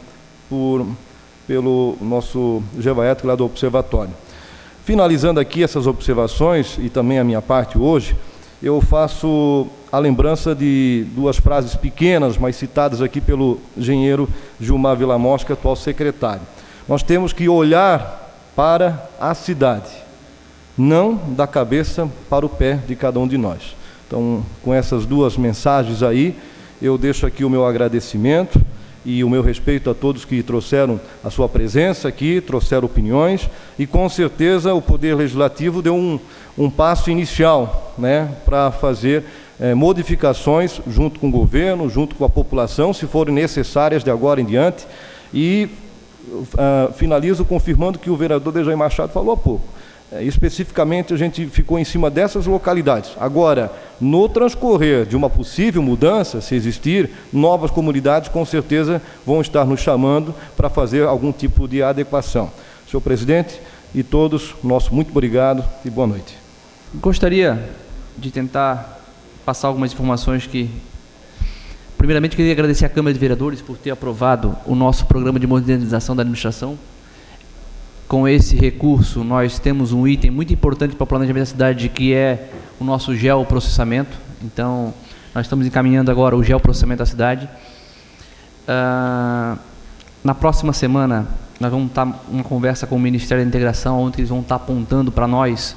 pelo nosso Gevaeto lá do Observatório. Finalizando aqui essas observações, e também a minha parte hoje, eu faço a lembrança de duas frases pequenas, mas citadas aqui pelo engenheiro Gilmar Villamosca, atual secretário. Nós temos que olhar para a cidade, não da cabeça para o pé de cada um de nós. Então, com essas duas mensagens aí, eu deixo aqui o meu agradecimento e o meu respeito a todos que trouxeram a sua presença aqui, trouxeram opiniões, e com certeza o Poder Legislativo deu um passo inicial, né, para fazer modificações junto com o governo, junto com a população, se forem necessárias de agora em diante. E finalizo confirmando que o vereador Dejair Machado falou há pouco. Especificamente, a gente ficou em cima dessas localidades. Agora, no transcorrer de uma possível mudança, se existir, novas comunidades com certeza vão estar nos chamando para fazer algum tipo de adequação. Senhor presidente e todos, nosso muito obrigado e boa noite. Gostaria de tentar passar algumas informações que... Primeiramente, queria agradecer à Câmara de Vereadores por ter aprovado o nosso programa de modernização da administração. Com esse recurso, nós temos um item muito importante para o planejamento da cidade, que é o nosso geoprocessamento. Então, nós estamos encaminhando agora o geoprocessamento da cidade. Na próxima semana, nós vamos estar uma conversa com o Ministério da Integração, onde eles vão estar apontando para nós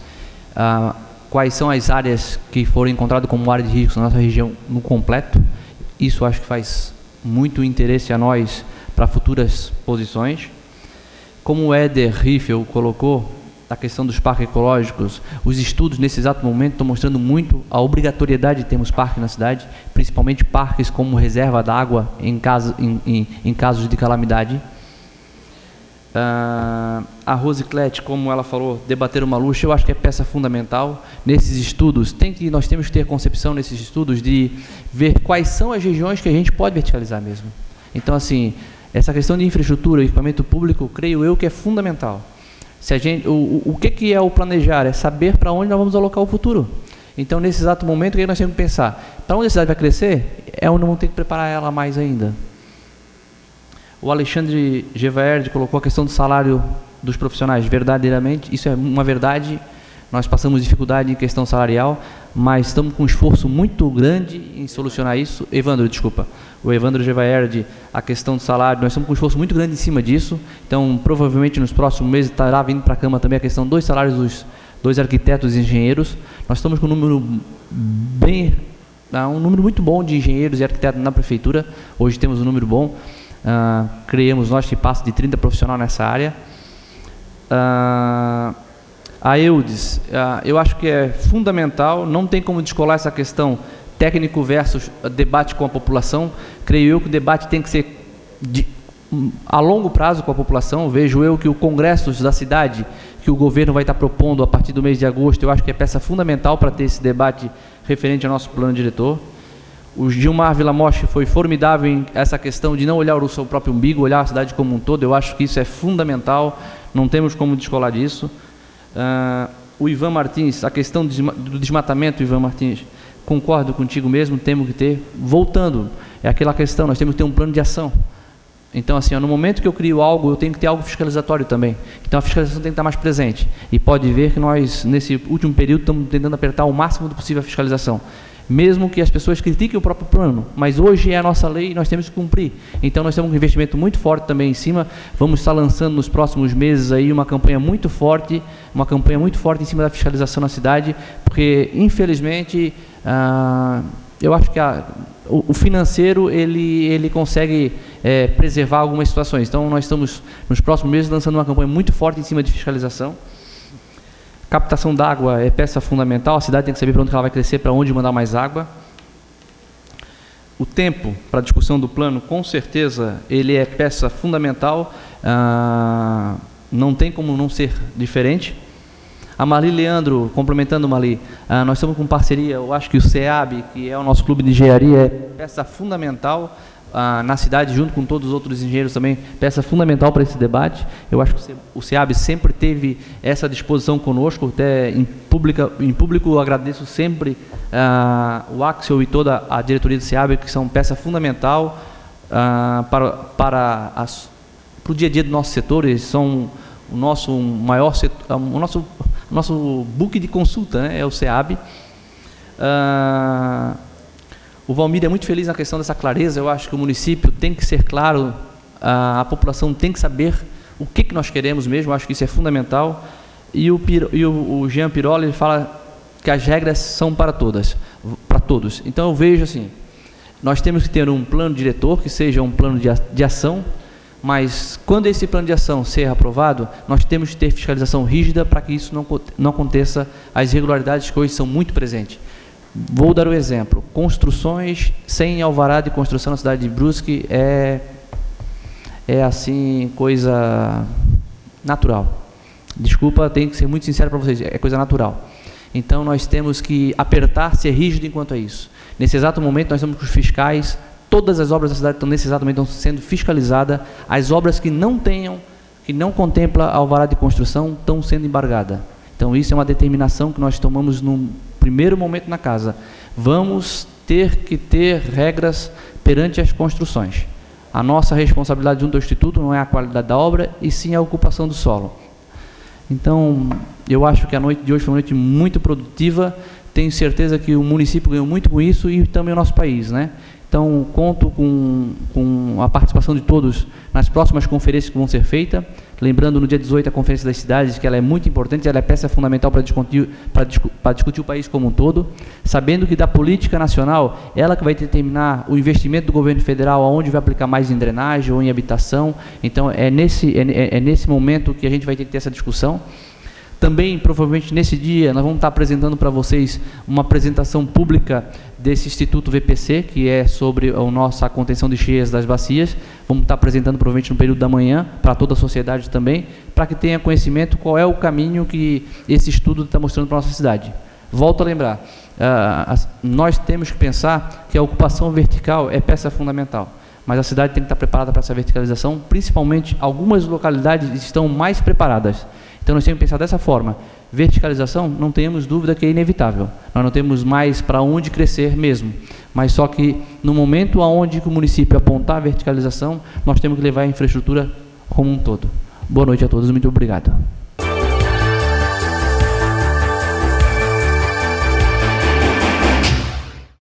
quais são as áreas que foram encontradas como área de risco na nossa região no completo. Isso acho que faz muito interesse a nós para futuras posições. Como o Éder Riffel colocou, a questão dos parques ecológicos, os estudos nesse exato momento estão mostrando muito a obrigatoriedade de termos parques na cidade, principalmente parques como reserva d'água em casos de calamidade. A Rosiclete, como ela falou, debater uma luxa, eu acho que é peça fundamental nesses estudos. Nós temos que ter concepção nesses estudos de ver quais são as regiões que a gente pode verticalizar mesmo. Então, assim, essa questão de infraestrutura e equipamento público, creio eu que é fundamental. Se a gente, o que é o planejar? É saber para onde nós vamos alocar o futuro. Então, nesse exato momento, o que nós temos que pensar? Para onde a cidade vai crescer? É onde vamos ter que preparar ela mais ainda. O Alexandre Gevaerd colocou a questão do salário dos profissionais. Verdadeiramente, isso é uma verdade. Nós passamos dificuldade em questão salarial, mas estamos com um esforço muito grande em solucionar isso. O Evandro Gevaerd, a questão do salário, nós estamos com um esforço muito grande em cima disso. Então, provavelmente, nos próximos meses, estará vindo para a Câmara também a questão dos salários dos 2 arquitetos e engenheiros. Nós estamos com um número muito bom de engenheiros e arquitetos na Prefeitura. Hoje temos um número bom. Criamos nós que passa de 30 profissionais nessa área. A EUDES, eu acho que é fundamental, não tem como descolar essa questão técnico versus debate com a população. Creio eu que o debate tem que ser a longo prazo com a população. Vejo eu que o congresso da cidade, que o governo vai estar propondo a partir do mês de agosto, eu acho que é peça fundamental para ter esse debate referente ao nosso plano diretor. O Gilmar Villamoche foi formidável em essa questão de não olhar o seu próprio umbigo, olhar a cidade como um todo. Eu acho que isso é fundamental, não temos como descolar disso. O Ivan Martins, a questão do desmatamento, Ivan Martins, concordo contigo mesmo, temos que ter. Voltando, é aquela questão, nós temos que ter um plano de ação. Então, assim, no momento que eu crio algo, eu tenho que ter algo fiscalizatório também. Então, a fiscalização tem que estar mais presente. E pode ver que nós, nesse último período, estamos tentando apertar o máximo do possível a fiscalização. Mesmo que as pessoas critiquem o próprio plano, mas hoje é a nossa lei e nós temos que cumprir. Então, nós temos um investimento muito forte também em cima. Vamos estar lançando nos próximos meses aí uma campanha muito forte em cima da fiscalização na cidade, porque, infelizmente, eu acho que o financeiro, ele consegue preservar algumas situações. Então, nós estamos, nos próximos meses, lançando uma campanha muito forte em cima de fiscalização. Captação d'água é peça fundamental, a cidade tem que saber para onde ela vai crescer, para onde mandar mais água. O tempo para a discussão do plano, com certeza, ele é peça fundamental, não tem como não ser diferente. A Marli Leandro, complementando Marli, nós estamos com parceria, eu acho que o CEAB, que é o nosso clube de engenharia, é peça fundamental na cidade, junto com todos os outros engenheiros também, peça fundamental para esse debate. Eu acho que o CEAB sempre teve essa disposição conosco, até em público eu agradeço sempre o Axel e toda a diretoria do CEAB, que são peça fundamental para o dia a dia do nosso setor. Eles são o nosso maior setor, o nosso book de consulta, né, é o CEAB. O Valmir é muito feliz na questão dessa clareza. Eu acho que o município tem que ser claro, a população tem que saber o que nós queremos mesmo. Eu acho que isso é fundamental. E o Jean Pirola, ele fala que as regras são para todas. todos. Então eu vejo assim, nós temos que ter um plano diretor, que seja um plano de ação, mas quando esse plano de ação ser aprovado, nós temos que ter fiscalização rígida para que isso não aconteça as irregularidades que hoje são muito presentes. Vou dar um exemplo. Construções sem alvará de construção na cidade de Brusque é assim, coisa natural. Desculpa, tenho que ser muito sincero para vocês, é coisa natural. Então nós temos que apertar, ser rígido enquanto a isso. Nesse exato momento nós estamos com os fiscais, todas as obras da cidade estão nesse exato momento sendo fiscalizadas, as obras que não contempla alvará de construção estão sendo embargadas. Então isso é uma determinação que nós tomamos no primeiro momento na casa. Vamos ter que ter regras perante as construções. A nossa responsabilidade junto ao Instituto não é a qualidade da obra, e sim a ocupação do solo. Então, eu acho que a noite de hoje foi uma noite muito produtiva, tenho certeza que o município ganhou muito com isso e também o nosso país, né? Então, conto com a participação de todos nas próximas conferências que vão ser feitas. Lembrando, no dia 18, a Conferência das Cidades, que ela é muito importante, ela é peça fundamental para discutir o país como um todo, sabendo que da política nacional, ela que vai determinar o investimento do governo federal, aonde vai aplicar mais em drenagem ou em habitação. Então, é nesse momento que a gente vai ter que ter essa discussão. Também, provavelmente, nesse dia, nós vamos estar apresentando para vocês uma apresentação pública desse Instituto VPC, que é sobre a nossa contenção de cheias das bacias. Vamos estar apresentando, provavelmente, no período da manhã, para toda a sociedade também, para que tenha conhecimento qual é o caminho que esse estudo está mostrando para a nossa cidade. Volto a lembrar, nós temos que pensar que a ocupação vertical é peça fundamental, mas a cidade tem que estar preparada para essa verticalização, principalmente algumas localidades estão mais preparadas. Então nós temos que pensar dessa forma. Verticalização, não temos dúvida que é inevitável. Nós não temos mais para onde crescer mesmo. Mas só que no momento onde o município apontar a verticalização, nós temos que levar a infraestrutura como um todo. Boa noite a todos, muito obrigado.